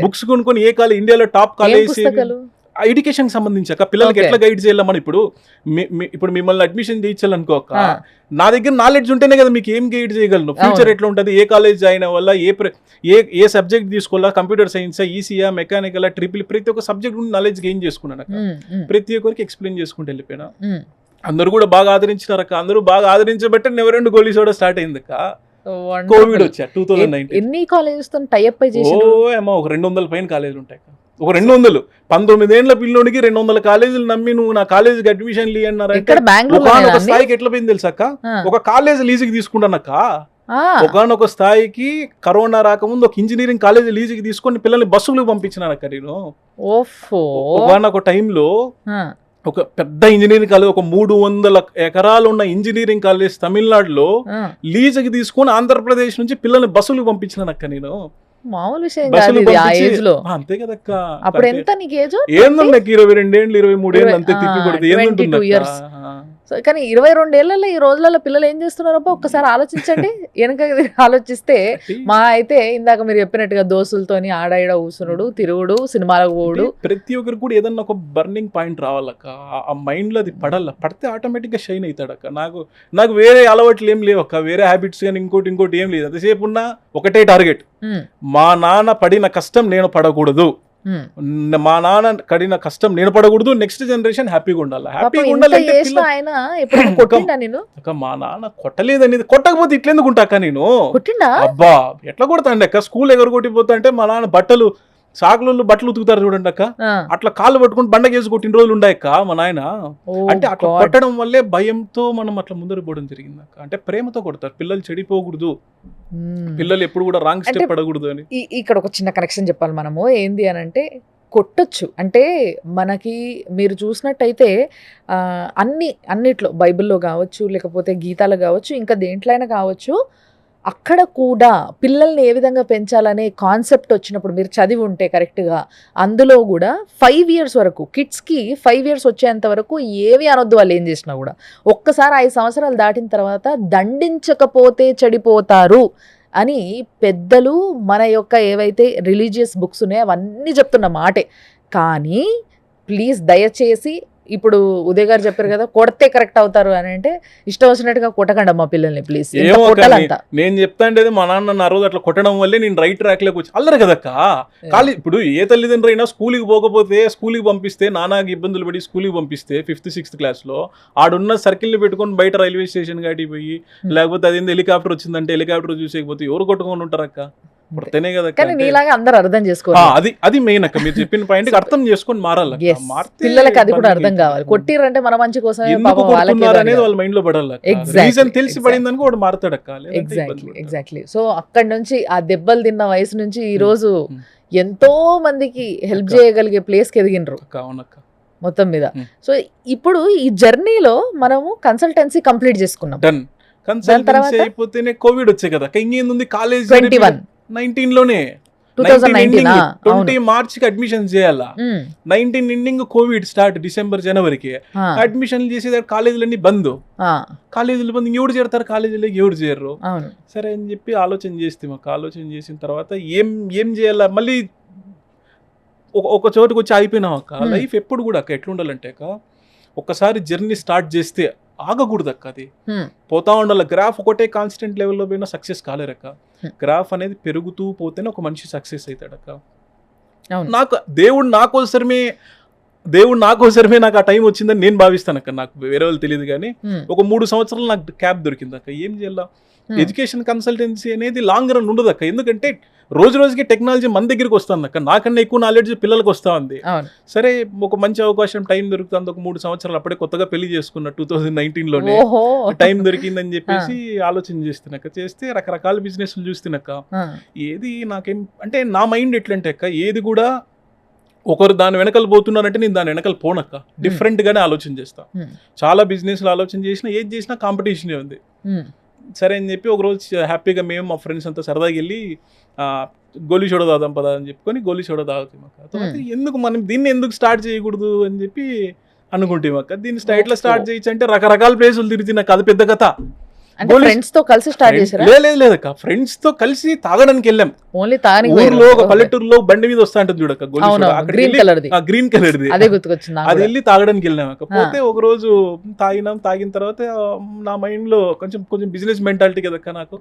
బుక్స్ కొనుక్కొని ఏ కాలేజ్, ఇండియాలో టాప్ కాలేజ్ ఎడ్యుకేషన్ సంబంధించి అక్క, పిల్లలకి ఎట్లా గైడ్ చేయాలని. ఇప్పుడు మిమ్మల్ని అడ్మిషన్ చేయించాలనుకోక, నా దగ్గర నాలెడ్జ్ ఉంటేనే కదా మీకు ఏం గైడ్ చేయగలను. ఫ్యూచర్ ఎట్లా ఉంటుంది, ఏ కాలేజ్ జాయిన్ అవ్వాలా, ఏ సబ్జెక్ట్ తీసుకోవాలా, కంప్యూటర్ సైన్స్, ఈసీఆ, మెకానికల్, ట్రిపుల్, ప్రతి ఒక్క సబ్జెక్ట్ నాలెడ్జ్ గెయిన్ చేసుకున్నాను అక్క. ప్రతి ఒక్కరికి ఎక్స్ప్లెయిన్ చేసుకుంటూ వెళ్ళిపోయినా. అందరూ కూడా బాగా ఆదరించినారు అక్క. అందరూ బాగా ఆదరించబట్టే నెవరెండ్ గోలీ సోడా స్టార్ట్ అయింది అక్క. కోవిడ్ వచ్చా 2019. ఎన్ని కాలేజెస్ తో టై అప్ చేసి? ఏమో ఒక 200 పైన కాలేజీలు ఉంటాయి. ఒక 200 19 ఏళ్ల పిల్లోడికి 200 కాలేజీలు నమ్మి నువ్వు నా కాలేజీకి అడ్మిషన్ అన్నారంటే ఒక స్థాయికి ఎట్లా పోయింది తెలుసాక. ఒక కాలేజ్ లీజుకి తీసుకుంటానక్క. ఒకనొక స్థాయికి కరోనా రాకముందు ఒక ఇంజనీరింగ్ కాలేజ్ లీజుకి తీసుకొని పిల్లల్ని బస్సులకు పంపించినానక్క నేను. ఒకనొక టైంలో ఒక పెద్ద ఇంజనీరింగ్ కాలేజ్, ఒక 300 ఎకరాలు ఉన్న ఇంజనీరింగ్ కాలేజ్ తమిళనాడులో లీజుకి తీసుకొని ఆంధ్రప్రదేశ్ నుంచి పిల్లల్ని బస్సులకు పంపించినానక్క నేను. మామూలు విషయం కాదు ఆ ఏజ్ లో. అంతే కదక్క. అప్పుడు ఎంత నీకు ఏజ్? ఏందన్న 22 ఏళ్ళు 23 ఏళ్ళు అంతే తిప్పి కొడితే ఏందుంటుంది. కానీ 22 ఏళ్లలో ఈ రోజులలో పిల్లలు ఏం చేస్తున్నారో ఒక్కసారి ఆలోచించండి. వెనక ఆలోచిస్తే మా అయితే ఇందాక మీరు చెప్పినట్టుగా దోస్తులతోని ఆడాయిడ ఊసునుడు, తిరుగుడు, సినిమాలకు పోడు. ప్రతి ఒక్కరికి కూడా ఏదన్నా ఒక బర్నింగ్ పాయింట్ రావాలక్క. ఆ మైండ్ లో అది పడితే ఆటోమేటిక్ గా షైన్ అవుతాడక్క. నాకు వేరే అలవాట్లు ఏం లేవక్క, వేరే హ్యాబిట్స్ కానీ ఇంకోటి ఏం లేదు. అంతసేపు ఉన్న ఒకటే టార్గెట్, మా నాన్న పడిన కష్టం నేను పడకూడదు, మా నాన్న కడిన కష్టం నేను పడకూడదు, నెక్స్ట్ జనరేషన్ హ్యాపీగా ఉండాలి. హ్యాపీగా ఉండాలంటే మా నాన్న కొట్టలేదనేది, కొట్టకపోతే ఇట్లెందుకు ఉంటాక నేను. అబ్బా ఎట్లా కొడతాండి అక్క, స్కూల్ ఎగరు కొట్టిపోతా అంటే మా నాన్న బట్టలు సాకులు బట్టలు ఉతుకుతారు చూడండి అక్క, అట్లా కాళ్ళు పట్టుకుని బండకేసి కొట్టిన రోజులు ఉన్నాయక్క మా నాయన. అంటే అట్లా కొట్టడం వల్లే భయంతో మనం అట్లా ముందర పోవడం జరిగింది అక్క. అంటే ప్రేమతో కొడతారు, పిల్లలు చెడిపోకూడదు, పిల్లలు ఎప్పుడు కూడా రాంగ్ స్టెప్ పడకూడదు అని. ఇక్కడ ఒక చిన్న కనెక్షన్ చెప్పాలి మనము. ఏంది అని అంటే కొట్టొచ్చు అంటే మనకి మీరు చూసినట్టయితే అన్నిట్లో బైబిల్లో కావచ్చు, లేకపోతే గీతాలు కావచ్చు, ఇంకా దేంట్లో అయినా కావచ్చు, అక్కడ కూడా పిల్లల్ని ఏ విధంగా పెంచాలనే కాన్సెప్ట్ వచ్చినప్పుడు మీరు చదివి ఉంటే కరెక్ట్గా, అందులో కూడా 5 years వరకు కిడ్స్కి 5 years వచ్చేంత వరకు ఏవి అనొద్దు వాళ్ళు ఏం చేసినా కూడా. ఒక్కసారి 5 సంవత్సరాలు దాటిన తర్వాత దండించకపోతే చెడిపోతారు అని పెద్దలు మన యొక్క ఏవైతే రిలీజియస్ బుక్స్ ఉన్నాయో అవన్నీ చెప్తున్న మాటే. కానీ ప్లీజ్ దయచేసి ఇప్పుడు ఉదయ్ గారు చెప్పారు కదా కొడితే కరెక్ట్ అవుతారు అని అంటే ఇష్టం వచ్చినట్టుగా కొట్టకండి అమ్మా పిల్లల్ని ప్లీజ్. ఏమో కొట్టాలంట. నేను చెప్తా అంటే మా నాన్న ఆ రోజు అట్లా కొట్టడం వల్లే నేను రైట్ ట్రాక్ లోకి వచ్చి అల్లరు కదక్క. ఖాళీ ఇప్పుడు ఏ తల్లిదండ్రులు అయినా స్కూల్కి పోకపోతే స్కూల్కి పంపిస్తే నానాకి ఇబ్బందులు పడి స్కూల్కి పంపిస్తే 5th 6th క్లాస్లో ఆడున్న సర్కిల్ని పెట్టుకొని బయట రైల్వే స్టేషన్ కాటికి పోయి లేకపోతే అదేంది హెలికాప్టర్ వచ్చిందంటే హెలికాప్టర్ చూసేకపోతే ఎవరు కొట్టుకొని ఉంటారక్క? కొడితేనే కదా. కానీ నీలాగా అందరూ అర్థం చేసుకోవాలి. అది మెయిన్ అక్క, మీరు చెప్పిన పాయింట్ అర్థం చేసుకొని మారాలి. పిల్లలకి అది కూడా అర్థం కావాలి. కొట్టిరంటే మన మంచి కోసమే అనేది వాళ్ళ మైండ్ లో పడాలి. రీజన్ తెలిసి పడింది అనుకో వాడు మారుతాడక్క. ఎగ్జాక్ట్లీ. సో అక్కడి నుంచి ఆ దెబ్బలు తిన్న వయసు నుంచి ఈ రోజు ఎంతో మందికి హెల్ప్ చేయగలిగే ప్లేస్ కి ఎదిగినరు మొత్తం మీద. సో ఇప్పుడు ఈ జర్నీలో మనము కన్సల్టెన్సీ కంప్లీట్ చేసుకున్నాం. డన్. కన్సల్టెన్సీ అయిపోతేనే కోవిడ్ వచ్చే కదా. ఇంకేంది కాలేజ్ 19 లోనే 20 మార్చ్ కి అడ్మిషన్ చేయాలా. 19 ఎండింగ్ కోవిడ్ స్టార్ట్, డిసెంబర్ జనవరికి అడ్మిషన్లు చేసేది కాలేజీలన్నీ బంద్. కాలేజీలు బంద్, ఎవరు చేరతారు కాలేజీలో? ఎవరు చేయరు. సరే అని చెప్పి ఆలోచన చేస్తే మాకు ఆలోచన చేసిన తర్వాత ఏం చేయాలా, మళ్ళీ ఒక చోటుకు వచ్చి ఆగిపోయినాం అక్క. లైఫ్ ఎప్పుడు కూడా అక్క ఎట్లుండాలంటే అక్క, ఒక్కసారి జర్నీ స్టార్ట్ చేస్తే ఆగకూడదు అక్క. అది పోతా ఉండాలి. గ్రాఫ్ ఒకటే కాన్స్టెంట్ లెవెల్లో పోయినా సక్సెస్ కాలేరక్క. గ్రాఫ్ అనేది పెరుగుతూ పోతేనే ఒక మనిషి సక్సెస్ అవుతాడక్క. నాకు దేవుడు నా కోసమే నాకు ఆ టైం వచ్చిందని నేను భావిస్తాను అక్క. నాకు వేరే వాళ్ళు తెలియదు కానీ ఒక 3 సంవత్సరాలు నాకు క్యాప్ దొరికింది అక్క. ఏం చేయాల? ఎడ్యుకేషన్ కన్సల్టెన్సీ అనేది లాంగ్ రన్ ఉండదు అక్క. ఎందుకంటే రోజు రోజుకి టెక్నాలజీ మన దగ్గరికి వస్తుంది అక్క. నాకన్నా ఎక్కువ నాలెడ్జ్ పిల్లలకు వస్తా ఉంది. సరే ఒక మంచి అవకాశం టైం దొరుకుతుంది. ఒక 3 సంవత్సరాలు అప్పుడే కొత్తగా పెళ్లి చేసుకున్నా 2019 లోనే టైం దొరికిందని చెప్పేసి ఆలోచన చేస్తున్నాక చేస్తే రకరకాల బిజినెస్లు చూస్తున్నాక ఏది నాకేం అంటే నా మైండ్ ఎట్లంటే అక్క, ఏది కూడా ఒకరు దాని వెనకాల పోతున్నారంటే నేను దాని వెనకాల పోనక్క. డిఫరెంట్ గానే ఆలోచన చేస్తా. చాలా బిజినెస్లు ఆలోచన చేసినా ఏది చేసినా కాంపిటీషనే ఉంది. సరే అని చెప్పి ఒకరోజు హ్యాపీగా మేము మా ఫ్రెండ్స్ అంతా సరదాగా వెళ్ళి గోలీ సోడా తాగుదాం పదా అని చెప్పుకొని గోలీ సోడా తాగుతాం అక్క. ఎందుకు మనం దీన్ని ఎందుకు స్టార్ట్ చేయకూడదు అని చెప్పి అనుకుంటాం అక్క. దీన్ని స్టైట్లో స్టార్ట్ చేయొచ్చు అంటే రకరకాల ప్లేసులు తిరిగి నాకు అది పెద్ద కథ. ఫ్రెండ్స్ తో కలిసి స్టార్ట్ చేశారా? లేదక్క, ఫ్రెండ్స్ తో కలిసి తాగడానికి వెళ్ళాం. ఓన్లీ తాగడానికి ఊర్లో ఒక పల్లెటూరులో బండి మీద వస్తా ఉంటుంది చూడక్క గ్రీన్ కలర్ ది, అదే గుర్తుకొచ్చింది. అది వెళ్ళి తాగడానికి వెళ్ళాం అక్క. పోతే ఒక రోజు తాగిన తర్వాత నా మైండ్ లో కొంచెం బిజినెస్ మెంటాలిటీ కదక్క నాకు.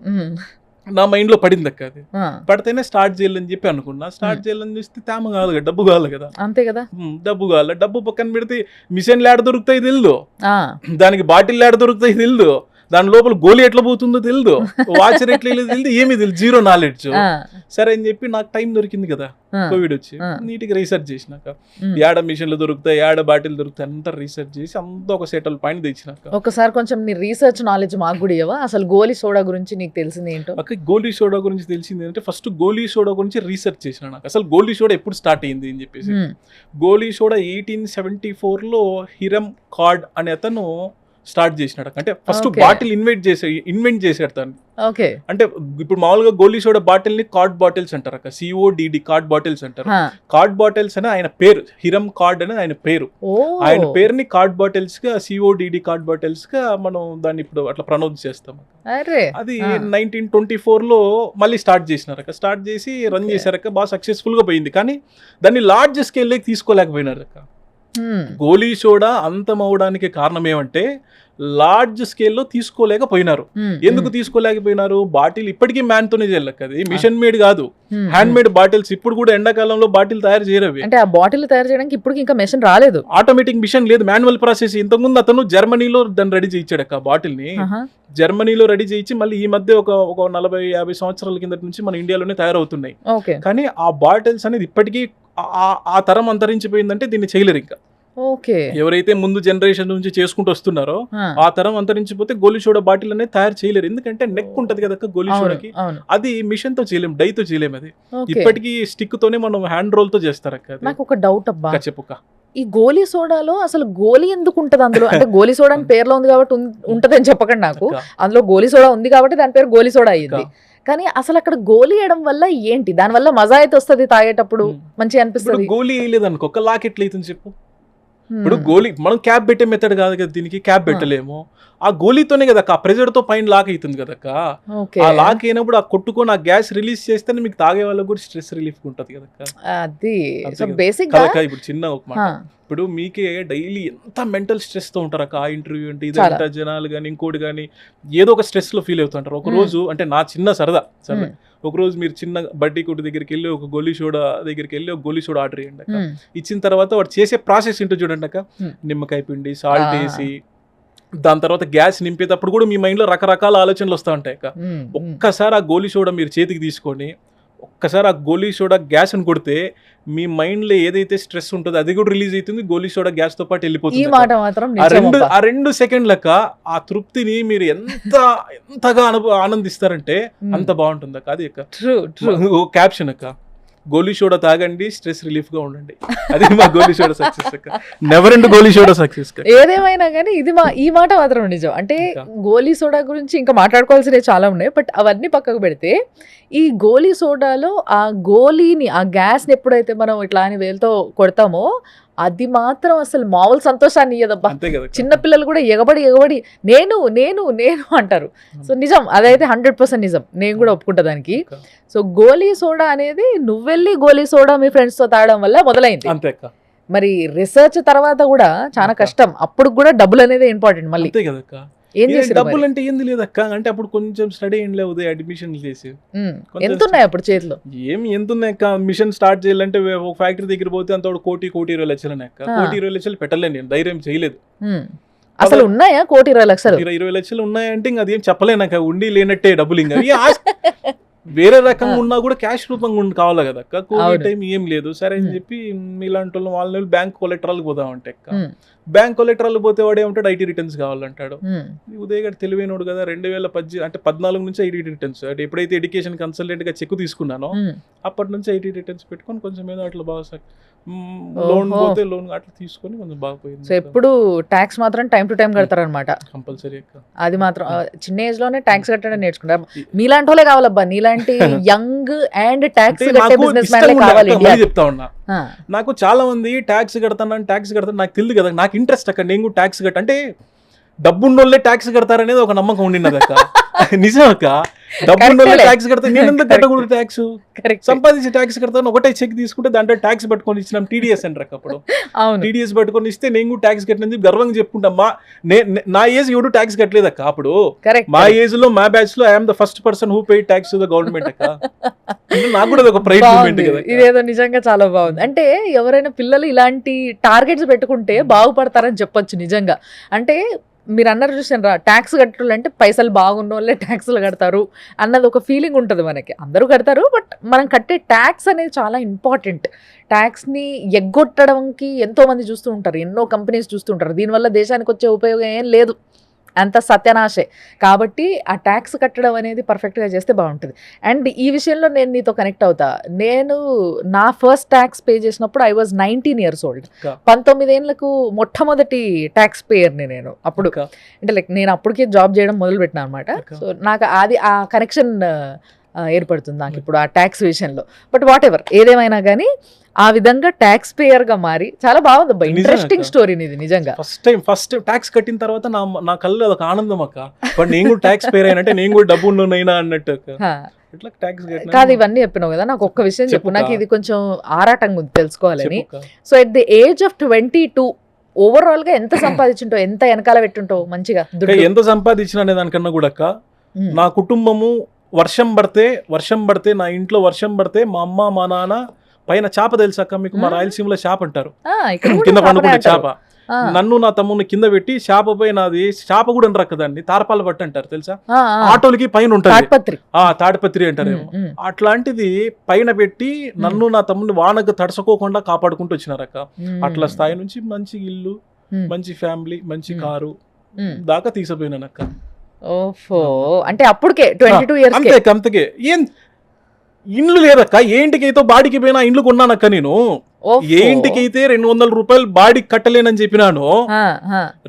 నా మైండ్ లో పడింది అక్క. అది పడితేనే స్టార్ట్ చేయాలని చెప్పి అనుకున్నా. స్టార్ట్ చేయాలని చూస్తే తేమ కాదు కదా, డబ్బు కావాలి కదా. అంతే కదా, డబ్బు కావాలి. డబ్బు పక్కన పెడితే మిషన్లు ఏడ దొరుకుతాయి తెలియదు, దానికి బాటిల్ ఏడ దొరుకుతాయి తెలియదు, దాని లోపల గోలీ ఎట్లా పోతుందో తెలియదు, వాచర్ ఎట్లా తెలియదు, ఏమీ తెలియదు, జీరో నాలెడ్జ్. సరే అని చెప్పి నాకు టైం దొరికింది కదా కోవిడ్ వచ్చి, నీట్ గా రీసెర్చ్ చేసినాక ఏడ మిషన్లు దొరుకుతాయి, ఏడ బాటిల్ దొరుకుతాయి అంతా రీసెర్చ్ చేసి అంతా ఒక సెటిల్ పాయింట్ తెచ్చినాక. ఒకసారి కొంచెం నీ రీసెర్చ్ నాలెడ్జ్ మాకు కూడా ఇవ్వవా? అసలు గోలీ సోడా గురించి నీకు తెలిసింది ఏంటో? గోలీ సోడా గురించి తెలిసింది ఏంటంటే ఫస్ట్ గోలీ సోడా గురించి రీసెర్చ్ చేసిన నాకు. అసలు గోలీ సోడా ఎప్పుడు స్టార్ట్ అయింది అని చెప్పేసి. గోలీ సోడా 1874లో హిరమ్ కార్డ్ అనే అతను స్టార్ట్ చేసినాడు. అంటే ఫస్ట్ బాటిల్ ఇన్వెంట్ చేసాడు తను. అంటే ఇప్పుడు మామూలుగా గోలీ సోడా బాటిల్ ని కార్డ్ బాటిల్స్ అంటారు అక్క. CODD కార్డ్ బాటిల్స్ అంటారు. కార్డ్ బాటిల్స్ అని ఆయన పేరు, హిరమ్ కార్డ్ అనేది ఆయన పేరు. ఆయన పేరుని కార్డ్ బాటిల్స్ గా, CODD కార్డ్ బాటిల్స్ గా మనం దాన్ని ఇప్పుడు అట్లా ప్రొనౌన్స్ చేస్తాం. అది 1924లో మళ్ళీ స్టార్ట్ చేసినారక్క. స్టార్ట్ చేసి రన్ చేశారక్క. బాగా సక్సెస్ఫుల్ గా పోయింది. కానీ దాన్ని లార్జ్ స్కేల్ లోకి తీసుకోలేకపోయినారు అక్క. గోలీ సోడా అంతం అవడానికి కారణం ఏమంటే లార్జ్ స్కేల్లో తీసుకోలేకపోయినారు. ఎందుకు తీసుకోలేకపోయినారు? బాటిల్ ఇప్పటికీ మ్యాన్ తోనే చేయాలక్క. అది మిషన్ మేడ్ కాదు, హ్యాండ్ మేడ్ బాటిల్స్. ఇప్పుడు కూడా ఎండాకాలంలో బాటిల్ తయారు చేయరవి. అంటే ఆ బాటిల్ తయారు చేయడానికి ఇప్పుడు ఇంకా మెషిన్ రాలేదు, ఆటోమేటిక్ మిషన్ లేదు, మాన్యువల్ ప్రాసెస్. ఇంతకుముందు అతను జర్మనీలో దాన్ని రెడీ చేయించాడక్క. బాటిల్ ని జర్మనీలో రెడీ చేయించి మళ్ళీ ఈ మధ్య ఒక 40-50 సంవత్సరాల కింద నుంచి మన ఇండియాలోనే తయారవుతున్నాయి. కానీ ఆ బాటిల్స్ అనేది ఇప్పటికీ ఆ తరం అంతరించిపోయిందంటే దీన్ని చేయలేరు ఇంకా. ఎవరైతే ముందు జనరేషన్ నుంచి చేసుకుంటూ వస్తున్నారో ఆ తరం అంతరించిపోతే గోలీ సోడా బాటిల్ అనేది తయారు చేయలేరు. ఎందుకంటే నెక్ ఉంటది కదా గోలీ సోడాకి, అది మిషన్ తో చేయలేం, డై తో చేయలేం. అది ఇప్పటికీ స్టిక్ తోనే మనం హ్యాండ్ రోల్ తో చేస్తారు అక్క. నాకు ఒక డౌట్ అబ్బా, చెప్పుక. ఈ గోలీ సోడాలో అసలు గోలీ ఎందుకు ఉంటది అందులో? అంటే గోలీ సోడా అని పేర్లో ఉంది కాబట్టి ఉంటది అని చెప్పకండి నాకు. అందులో గోలీ సోడా ఉంది కాబట్టి దాని పేరు గోలీ సోడా అయ్యింది. కానీ అసలు అక్కడ గోలీ వేయడం వల్ల ఏంటి? దాని వల్ల మజా అయితే వస్తుంది, తాగేటప్పుడు మంచిగా అనిపిస్తుంది. గోలీ వేయలేదు అనుకో, ఒక లాకెట్లు అవుతుంది చెప్పు. ఇప్పుడు గోలీ మనం క్యాప్ పెట్టే మెథడ్ కాదు కదా దీనికి, క్యాప్ పెట్టలేము. ఆ గోలీతోనే కదా ఆ ప్రెజర్ తో పైన లాక్ అవుతుంది కదా. ఆ లాక్ అయినప్పుడు ఆ కొట్టుకొని ఆ గ్యాస్ రిలీజ్ చేస్తేనే మీకు తాగే వాళ్ళకి కూడా స్ట్రెస్ రిలీఫ్ ఉంటుంది కదా. అది అంతే కదా. బేసిక్ కదక్క ఇప్పుడు చిన్న ఒక మాట, ఇప్పుడు మీకే డైలీ ఎంత మెంటల్ స్ట్రెస్ తో ఉంటారు ఆ ఇంటర్వ్యూ అంటే ఇదంతా జనాలు కానీ ఇంకోటి కానీ ఏదో ఒక స్ట్రెస్ లో ఫీల్ అవుతుంటారు. ఒక రోజు అంటే నా చిన్న సరదా ఒక రోజు మీరు చిన్న బడ్డీ కొట్టు దగ్గరికి వెళ్ళి ఒక గోలీ సోడా దగ్గరికి వెళ్ళి ఒక గోలీ సోడా ఆర్డర్ చేయండి అక్క. ఇచ్చిన తర్వాత వాడు చేసే ప్రాసెస్ ఏంటో చూడండి అక్క. నిమ్మకాయ పిండి, సాల్ట్ వేసి దాని తర్వాత గ్యాస్ నింపేటప్పుడు కూడా మీ మైండ్ లో రకరకాల ఆలోచనలు వస్తూ ఉంటాయి అక్క. ఒక్కసారి ఆ గోలీ సోడా మీరు చేతికి తీసుకొని ఒక్కసారి ఆ గోలీ సోడా గ్యాస్ అని కొడితే మీ మైండ్ లో ఏదైతే స్ట్రెస్ ఉంటుందో అది కూడా రిలీజ్ అవుతుంది, గోలీ సోడా గ్యాస్ తో పాటు వెళ్ళిపోతుంది. ఆ 2 సెకండ్లక ఆ తృప్తిని మీరు ఎంతగా ఆనందిస్తారంటే అంత బాగుంటుంది అక్క. అది అక్క క్యాప్షన్ అక్క, గోలీ సోడా తాగండి, స్ట్రెస్ రిలీఫ్ గా ఉండండి. అది మా గోలీ సోడా సక్సెస్ అక్క. నెవర్ ఎండ్ గోలీ సోడా సక్సెస్. ఏదేమైనా కానీ ఇది ఈ మాట మాత్రం నిజం. అంటే గోలీ సోడా గురించి ఇంకా మాట్లాడుకోవాల్సినవి చాలా ఉన్నాయి, బట్ అవన్నీ పక్కకు పెడితే ఈ గోలీ సోడాలో ఆ గోలీని ఆ గ్యాస్ని ఎప్పుడైతే మనం ఇట్లా అని వేలుతో కొడతామో అది మాత్రం అసలు మామూలు సంతోషాన్ని ఇయ్యదబ్బా. చిన్నపిల్లలు కూడా ఎగబడి నేను నేను నేను అంటారు. సో నిజం, అదైతే 100% నిజం, నేను కూడా ఒప్పుకుంటా దానికి. సో గోలీ సోడా అనేది నువ్వెళ్ళి గోలీ సోడా మీ ఫ్రెండ్స్ తో తాగడం వల్ల మొదలైంది. మరి రిసర్చ్ తర్వాత కూడా చాలా కష్టం, అప్పుడు కూడా డబ్బులు అనేది ఇంపార్టెంట్. మళ్ళీ డబ్బులు అంటే ఏంది లేదక్క, అంటే అప్పుడు కొంచెం స్టడీ ఏం లేదు, అడ్మిషన్ చేసి ఎంత ఉన్నాయి అప్పుడు చేతిలో, ఎంత ఉన్నాయి అక్క. మిషన్ స్టార్ట్ చేయాలంటే ఒక ఫ్యాక్టరీ దగ్గర పోతే అంత 1,20,00,000 అక్క. 1,20,00,000 పెట్టలేదు, నేను ధైర్యం చేయలేదు. అసలు ఉన్నాయా 1,20,00,000? 20,00,000 ఉన్నాయంటే ఇంకా అదేం చెప్పలేనాక, ఉండి లేనట్టే డబ్బులు. ఇంకా వేరే రకంగా ఉన్నా కూడా క్యాష్ రూపంగా కావాలి కదా అక్క. కోవిడ్ టైం ఏం లేదు, సరే అని చెప్పి మీలాంటి వాళ్ళని బ్యాంక్ కొలెక్టరాలకు పోదామంటే అక్క. బ్యాంక్ కొలెక్టరాలు పోతే వాడు ఏమంటాడు, ఐటీ రిటర్న్స్ కావాలంటాడు. ఉదయ్ గారు తెలివైనడు కదా, 2014 నుంచి ఐటీ రిటర్న్స్, అంటే ఎప్పుడైతే ఎడ్యుకేషన్ కన్సల్టెంట్ గా చెక్ తీసుకున్నానో అప్పటి నుంచి ఐటీ రిటర్న్స్ పెట్టుకొని కొంచెం ఏదో అట్లా బాగా లోన్ పోతే లోన్ అట్లా తీసుకొని కొంచెం బాగా పోయింది. సో ఎప్పుడు ట్యాక్స్ మాత్రం టైం టు టైం కడతారనమాట. కంపల్సరీ. అది మాత్రం చిన్న ఏజ్ లోనే ట్యాక్స్ కట్టడం నేర్చుకుంటారు. మీలాంటి వాళ్ళే కావాలబ్బా, నీలాంటి యంగ్ అండ్ ట్యాక్స్ కట్టే బిజినెస్ మ్యాన్ కావాలి. చెప్తా ఉన్నా, నాకు చాలా మంది ట్యాక్స్ కడతాను నాకు తెలియదు కదా, నాకు ఇంట్రెస్ట్ అక్క. నేను కూడా ట్యాక్స్ కట్ట అంటే డబ్బున్నోళ్ళే ట్యాక్స్ కడతారనేది ఒక నమ్మకం ఉండినది అక్క. నిజం అక్క, డబ్బున్నోళ్ళే ట్యాక్స్ కడతారు, నేను ఎందుకు కట్టకూడదు ట్యాక్స్? సంపాదించి ట్యాక్స్ కడతాను, ఒకటే చెక్ తీసుకుంటే దాంట్లో ట్యాక్స్ పట్టుకొని ఇచ్చినాం టీడీఎస్ అంటారు. అప్పుడు టీడీఎస్ పట్టుకొని ఇస్తే నేను కూడా ట్యాక్స్ కట్టినది గర్వంగా చెప్పుకుంటా. నా ఏజ్ ఎవడు ట్యాక్స్ కట్టలేదు అక్క. అప్పుడు మా ఏజ్ లో మా బ్యాచ్ లో I'm the first person who pay tax to the government అక్క. నాకు కూడా ఒక ప్రైడ్ మూమెంట్ కదా. ఇదేదో నిజంగా చాలా బాగుంది. అంటే ఎవరైనా పిల్లలు ఇలాంటి టార్గెట్స్ పెట్టుకుంటే బాగుపడతారని చెప్పొచ్చు నిజంగా. అంటే మీరు అన్నారు చూసారా, ట్యాక్స్ కట్టాలంటే అంటే పైసలు బాగున్న వాళ్ళే ట్యాక్స్లు కడతారు అన్నది ఒక ఫీలింగ్ ఉంటుంది మనకి. అందరూ కడతారు, బట్ మనం కట్టే ట్యాక్స్ అనేది చాలా ఇంపార్టెంట్. ట్యాక్స్ని ఎగ్గొట్టడానికి ఎంతోమంది చూస్తూ ఉంటారు, ఎన్నో కంపెనీస్ చూస్తూ ఉంటారు. దీనివల్ల దేశానికి వచ్చే ఉపయోగం ఏం లేదు, అంత సత్యనాశే. కాబట్టి ఆ ట్యాక్స్ కట్టడం అనేది పర్ఫెక్ట్గా చేస్తే బాగుంటుంది. అండ్ ఈ విషయంలో నేను నీతో కనెక్ట్ అవుతా. నేను నా ఫస్ట్ ట్యాక్స్ పే చేసినప్పుడు ఐ వాజ్ 19 years old. 19 ఏళ్ళకు మొట్టమొదటి ట్యాక్స్ పేయర్ని నేను అప్పుడు. అంటే లైక్ నేను అప్పటికే జాబ్ చేయడం మొదలు పెట్టినా అనమాట. సో నాకు అది ఆ కనెక్షన్ ఏర్పడుతుంది నాకు ఇప్పుడు ఆ ట్యాక్స్ విషయంలో. బట్ వాట్ ఎవర్, ఏదేమైనా కానీ ఆ విధంగా ట్యాక్స్ పేయర్ గా మారి చాలా బాగుంది అబ్బా. ఇంట్రెస్టింగ్ స్టోరీ ఇది నిజంగా. ఫస్ట్ ట్యాక్స్ కట్టిన తర్వాత నా కళ్ళు అదొక ఆనందం అక్క. బట్ నేను కూడా ట్యాక్స్ పేర్ అయినంటే నేను కూడా డబ్బు ఉన్నైనా అన్నట్టు కాదు. ఇవన్నీ చెప్పినావు కదా, నాకు ఒక్క విషయం చెప్పు, నాకు ఇది కొంచెం ఆరాటంగా ఉంది తెలుసుకోవాలని. So at the age of 22 overall గా ఎంత సంపాదించుంటావు, ఎంత వెనకాల పెట్టుంటావు మంచిగా? ఎంత సంపాదించిన అనే దానికన్నా కూడా అక్క, నా కుటుంబము వర్షం పడితే నా ఇంట్లో వర్షం పడితే మా అమ్మ మా నాన్న పైన చేప తెలుసాక మీకు, మా రాయలసీమలో చేప అంటారు, కింద పండుకుంటే చేప, నన్ను నా తమ్ముని కింద పెట్టి చేప పైన, అది చేప కూడా అంటారు కదండి, తారపాల పట్టు అంటారు తెలుసా, ఆటోలకి పైన ఉంటుంది, తాడిపత్రి అంటారేమో, అట్లాంటిది పైన పెట్టి నన్ను నా తమ్ముని వానకు తడసుకోకుండా కాపాడుకుంటూ వచ్చినారక్క. అట్లా స్థాయి నుంచి మంచి ఇల్లు, మంచి ఫ్యామిలీ, మంచి కారు దాకా తీసుకుపోయినానక్క. ఓహో, అంటే అప్పటికే 22 years అంతకే ఏం ఇండ్లు లేదక్క. ఏ ఇంటికైతే బాడీకి పోయినా ఇండ్లు కొన్నానక్క నేను. ఏ ఇంటికైతే 200 రూపాయలు బాడీకి కట్టలేనని చెప్పినాను,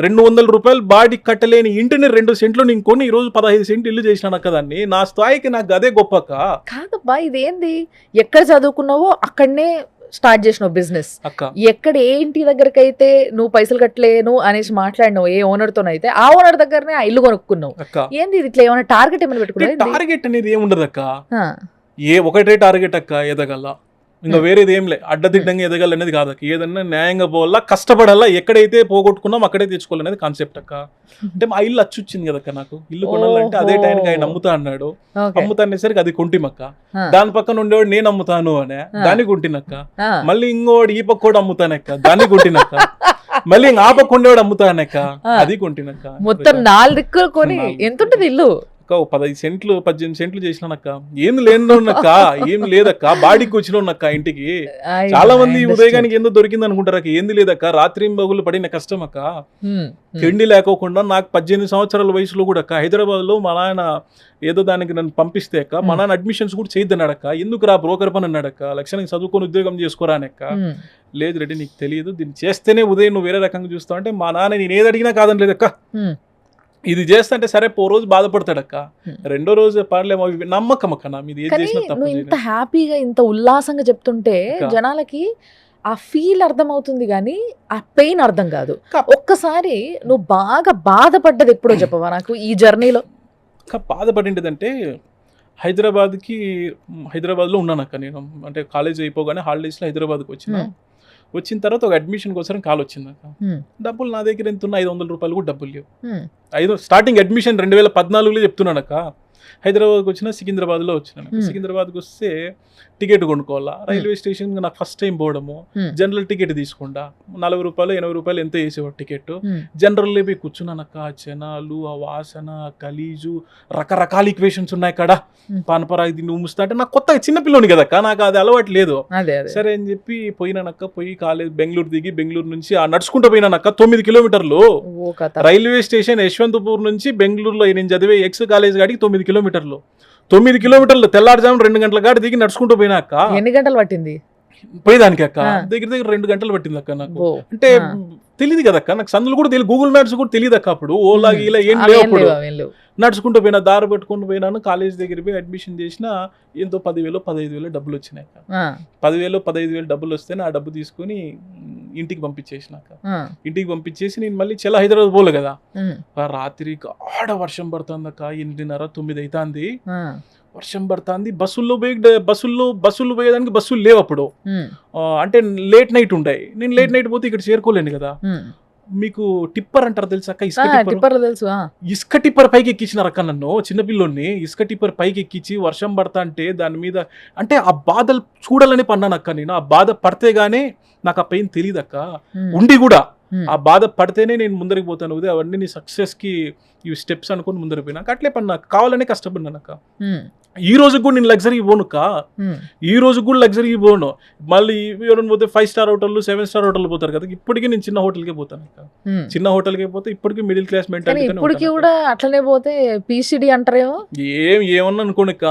200 రూపాయలు బాడీకి కట్టలేని ఇంటిని 2 సెంట్లు నేను కొని ఈ రోజు 15 సెంట్లు ఇల్లు చేసినానక్క. దాన్ని నా స్థాయికి నాకు అదే గొప్పక్క. కాదబ్బా, ఇదేంది, ఎక్కడ చదువుకున్నావో అక్కడనే స్టార్ట్ చేసినావు బిజినెస్, అక్క ఎక్కడ ఏ ఇంటి దగ్గరకి అయితే నువ్వు పైసలు కట్టలేను అనేసి మాట్లాడినావు ఏ ఓనర్తోనైతే ఆ ఓనర్ దగ్గరనే ఆ ఇల్లు కొనుక్కున్నావు. అక్క ఏంది ఇది ఇట్లా ఏమైనా టార్గెట్ ఏమైనా పెట్టుకున్నావు? టార్గెట్ అనేది ఏముండదు అక్క, ఒకటే టార్గెట్ అక్క, ఎదగల. ఇంకా వేరేది ఏం లే, అడ్డదిడ్డంగా ఎదగాలి అనేది కాదక్క. ఏదన్నా న్యాయంగా పోవాలా, కష్టపడాలా, ఎక్కడైతే పోగొట్టుకున్నాం అక్కడే తెచ్చుకోవాలనేది కాన్సెప్ట్ అక్క. అంటే మా ఇల్లు అచ్చొచ్చింది కదక్క, నాకు ఇల్లు కొనాలంటే అదే టైంకి ఆయన అమ్ముతా అన్నాడు. అమ్ముతా అనేసరికి అది కొంటిమక్క. దాని పక్కన ఉండేవాడు నేను అమ్ముతాను అనే దాన్ని కొంటినక్క. మళ్ళీ ఇంకోటి ఈ పక్క కూడా అమ్ముతానక్క, దాన్ని కొంటినక్క. మళ్ళీ ఆ పక్క ఉండేవాడు అమ్ముతానక్క, అది కొంటినక్క. మొత్తం 4 దిక్కులు కొని ఎంత ఉంటుంది ఇల్లు? 15 సెంట్లు 18 సెంట్లు చేసినానక్క. ఏం లేనక్క, ఏం లేదక్క, బాడీకి వచ్చినక్క ఇంటికి. చాలా మంది ఉదయగానికి ఏందో దొరికింది అనుకుంటారు అక్క, ఏంది లేదక్క, రాత్రి బగులు పడిన కష్టం అక్క. తిండి లేకోకుండా నాకు 18 సంవత్సరాల వయసులో కూడా అక్క హైదరాబాద్ లో మా నాయన ఏదో దానికి నన్ను పంపిస్తే అక్క, మా నాన్న అడ్మిషన్స్ కూడా చేయొద్దన్నాడక్క. ఎందుకు రా బ్రోకర్ పని అన్నాడక్క, లక్షణంగా చదువుకొని ఉద్యోగం చేసుకోరా అనక్క. లేదు రెడ్డి నీకు తెలియదు, దీన్ని చేస్తేనే ఉదయం నువ్వు వేరే రకంగా చూస్తావు అంటే మా నాన్న నేను ఏది అడిగినా కాదని లేదక్క. ఇది చేస్తంటే సరే రోజు బాధపడతాడక్క, రెండో రోజు పర్లేమో నమ్మకం అక్క నా మీద. నువ్వు ఇంత హ్యాపీగా ఇంత ఉల్లాసంగా చెప్తుంటే జనాలకి ఆ ఫీల్ అర్థం అవుతుంది కానీ ఆ పెయిన్ అర్థం కాదు. ఒక్కసారి నువ్వు బాగా బాధపడ్డది ఎప్పుడో చెప్పవా నాకు ఈ జర్నీలో? బాధపడిందంటే హైదరాబాద్లో ఉన్నానక్క నేను. అంటే కాలేజ్ అయిపోగానే హాలిడేస్లో హైదరాబాద్కి వచ్చిన తర్వాత ఒక అడ్మిషన్ కోసం కాల్ వచ్చిందక్క. డబ్బులు నా దగ్గర ఎంత ఉన్నా 500 రూపాయలు కూడా డబ్బులు లేవు. స్టార్టింగ్ అడ్మిషన్ 2014లో చెప్తున్నానక్క. హైదరాబాద్కి వచ్చినా సికింద్రాబాద్లో వచ్చినాను. సికింద్రాబాద్కి వస్తే టికెట్ కొనుక్కోవాలా, రైల్వే స్టేషన్ నాకు ఫస్ట్ టైం పోవడము, జనరల్ టికెట్ తీసుకుంటా 40 రూపాయలు 80 రూపాయలు ఎంత వేసేవాడు టికెట్. జనరల్లో పోయి కూర్చున్నానక్క, జనాలు, ఆ వాసన, గలీజు, రకరకాల ఈక్వేషన్స్ ఉన్నాయి అక్కడ. పానపరాగి నువ్వు ముస్తా అంటే నాకు కొత్తగా చిన్నపిల్లని కదక్క, నాకు అది అలవాటు లేదు. సరే అని చెప్పి పోయినానక్క. పోయి కాలేజ్ బెంగళూరు దిగి బెంగళూరు నుంచి నడుచుకుంటూ పోయినానక్క 9 కిలోమీటర్లు. రైల్వే స్టేషన్ యశ్వంతపూర్ నుంచి బెంగళూరులో నేను చదివే ఎక్స్ కాలేజ్ కాడికి 9 కిలోమీటర్లు. 9 కిలోమీటర్లు తెల్లారుజాము 2 గంటల కాడి దిగి నడుచుకుంటూ పోయినాక ఎన్ని గంటలు పట్టింది పోయేదానికి అక్క? దగ్గర 2 గంటలు పట్టింది అక్క నాకు. అంటే తెలియదు కదక్క నాకు, సందులు కూడా తెలియదు, గూగుల్ మ్యాప్స్ కూడా తెలియదు అక్క అప్పుడు. ఓలా గీలా ఏం లేవు అప్పుడు. నడుచుకుంటూ పోయినా, దారి పెట్టుకుంటూ పోయినాను. కాలేజ్ దగ్గర పోయి అడ్మిషన్ చేసిన ఎంతో 10,000 15,000 డబ్బులు వచ్చినాయి. 10,000 15,000 డబ్బులు వస్తే ఆ డబ్బు తీసుకుని ఇంటికి పంపించేసినాక, ఇంటికి పంపించేసి నేను మళ్ళీ చెల్ల హైదరాబాద్ పోలే కదా. రాత్రికి వర్షం పడుతుందక్క, 8:30 9 అవుతుంది. వర్షం పడుతుంది. బస్సుల్లో పోయేదానికి బస్సులు లేవు అప్పుడు. అంటే లేట్ నైట్ ఉంటాయి. నేను లేట్ నైట్ పోతే ఇక్కడ చేరుకోలేను కదా. మీకు టిప్పర్ అంటారు తెలుసా అక్క? ఇసుక టిప్పర్ పైకి ఎక్కించినారు అక్క నన్ను, చిన్నపిల్లోని. ఇసుక టిప్పర్ పైకి ఎక్కించి వర్షం పడతా అంటే దాని మీద అంటే ఆ బాధలు చూడాలని పన్నాను అక్క నేను. ఆ బాధ పడితే గానీ నాకు ఆ పెయిన్ తెలియదు అక్క. ఉండి కూడా ఆ బాధ పడితేనే నేను ముందరికి పోతాను. అవన్నీ నీ సక్సెస్ కి ఇవి స్టెప్స్ అనుకుని ముందరికి పోయినాక అట్లే పన్నా, కావాలనే కష్టపడినాను అక్క. ఈ రోజు కూడా నేను లగ్జరీ పోనుక్క, ఈ రోజు కూడా లగ్జరీ పోను. మళ్ళీ ఎవరైనా పోతే 5 స్టార్ హోటల్ 7 స్టార్ హోటల్ పోతారు కదా, ఇప్పటికీ నేను చిన్న హోటల్కే పోతాను అక్క. చిన్న హోటల్కే పోతే ఇప్పటికీ మిడిల్ క్లాస్ మెంటాలిటీ. ఇప్పటికీ కూడా అట్లనే పోతే పీసీడీ అంటారేమో. ఏమన్నా అనుకోండి అక్క,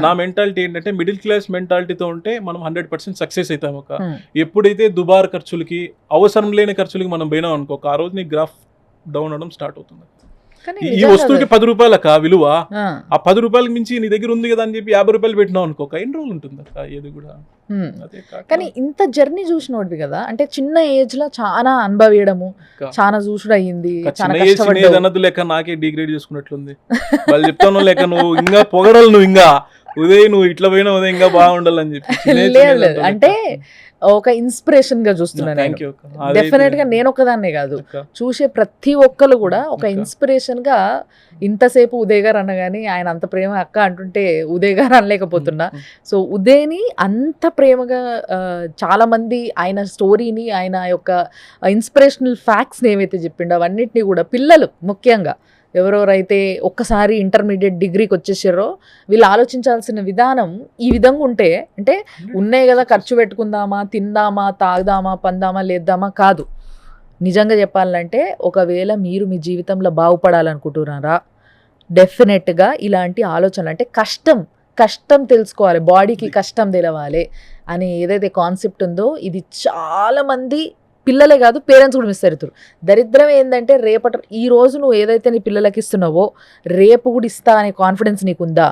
నా మెంటాలిటీ ఏంటంటే మిడిల్ క్లాస్ మెంటాలిటీతో ఉంటే మనం 100% సక్సెస్ అవుతాం అక్క. ఎప్పుడైతే దుబారు ఖర్చులకి, అవసరం లేని ఖర్చులకి మనం పోయినాం అనుకో, ఆ రోజు నీ గ్రాఫ్ డౌన్ అవడం స్టార్ట్ అవుతుంది. ఈ వస్తువుకి 10 రూపాయలు అక్క విలువ. ఆ 10 రూపాయలకి మించి నీ దగ్గర ఉంది కదా అని చెప్పి 50 రూపాయలు పెట్టినావు అనుకో, ఎన్ని రోజులు ఉంటుంది అక్క ఏది కూడా. కానీ ఇంత జర్నీ చూసినోడివి కదా, అంటే చిన్న ఏజ్ లో చాలా అనుభవించడము, చాలా చూసుడు అయ్యింది. అన్నది లేక నాకే డిగ్రేడ్ చేసుకున్నట్లుంది. వాళ్ళు చెప్తాను లేక నువ్వు ఇంకా పొగడలు, నువ్వు ఇంకా ఉదయ్ నువ్వు ఇట్లా పోయినా ఉదయం ఇంకా బాగుండాలని చెప్పి. అంటే ఒక ఇన్స్పిరేషన్ గా చూస్తున్నాను. డెఫినెట్ గా నేను ఒకదాన్నే కాదు, చూసే ప్రతి ఒక్కరు కూడా ఒక ఇన్స్పిరేషన్ గా. ఇంతసేపు ఉదయ్ గారు అనగాని ఆయన అంత ప్రేమ అక్క అంటుంటే ఉదయ్ గారు అనలేకపోతున్నా. సో ఉదయ్ని అంత ప్రేమగా చాలా మంది ఆయన స్టోరీని, ఆయన యొక్క ఇన్స్పిరేషనల్ ఫ్యాక్ట్స్ని ఏవైతే చెప్పిండో అవన్నిటిని కూడా పిల్లలు ముఖ్యంగా ఎవరెవరైతే ఒక్కసారి ఇంటర్మీడియట్ డిగ్రీకి వచ్చేసారో వీళ్ళు ఆలోచించాల్సిన విధానం ఈ విధంగా ఉంటే, అంటే ఉన్నాయి కదా ఖర్చు పెట్టుకుందామా, తిందామా, తాగుదామా, పందామా, లేద్దామా కాదు. నిజంగా చెప్పాలంటే ఒకవేళ మీరు మీ జీవితంలో బాగుపడాలనుకుంటున్నారా, డెఫినెట్గా ఇలాంటి ఆలోచనలు, అంటే కష్టం తెలుసుకోవాలి, బాడీకి కష్టం తెలవాలి అని ఏదైతే కాన్సెప్ట్ ఉందో ఇది చాలామంది పిల్లలే కాదు పేరెంట్స్ కూడా మిస్ అవుతారు. దరిద్రం ఏంటంటే ఈ రోజు నువ్వు ఏదైతే నీ పిల్లలకి ఇస్తున్నావో రేపు కూడా ఇస్తా అనే కాన్ఫిడెన్స్ నీకుందా?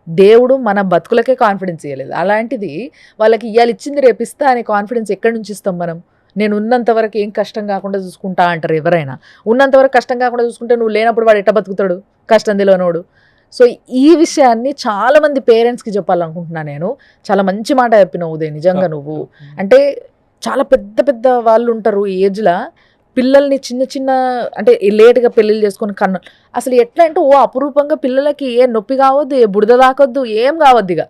దేవుడు మన బతుకులకే కాన్ఫిడెన్స్ ఇవ్వలేదు, అలాంటిది వాళ్ళకి ఇవాళ ఇచ్చింది రేపిస్తా అనే కాన్ఫిడెన్స్ ఎక్కడి నుంచి ఇస్తాం మనం? నేను ఉన్నంత వరకు ఏం కష్టం కాకుండా చూసుకుంటా అంటారు ఎవరైనా. ఉన్నంత వరకు కష్టం కాకుండా చూసుకుంటే నువ్వు లేనప్పుడు వాడు ఎట్ట బతుకుతాడు, కష్టం తెలియనోడు. సో ఈ విషయాన్ని చాలా మంది పేరెంట్స్కి చెప్పాలనుకుంటున్నాను నేను. చాలా మంచి మాట చెప్పినావు ఉదయ్, నిజంగా నువ్వు. అంటే చాలా పెద్ద పెద్ద వాళ్ళు ఉంటారు ఏజ్లో, పిల్లల్ని చిన్న చిన్న అంటే లేట్గా పెళ్ళిళ్ళు చేసుకొని కన్ను అసలు ఎట్లా అంటే అపురూపంగా పిల్లలకి ఏ నొప్పి కావద్దు, ఏ బుడద తాకొద్దు, ఏం కావద్దు ఇక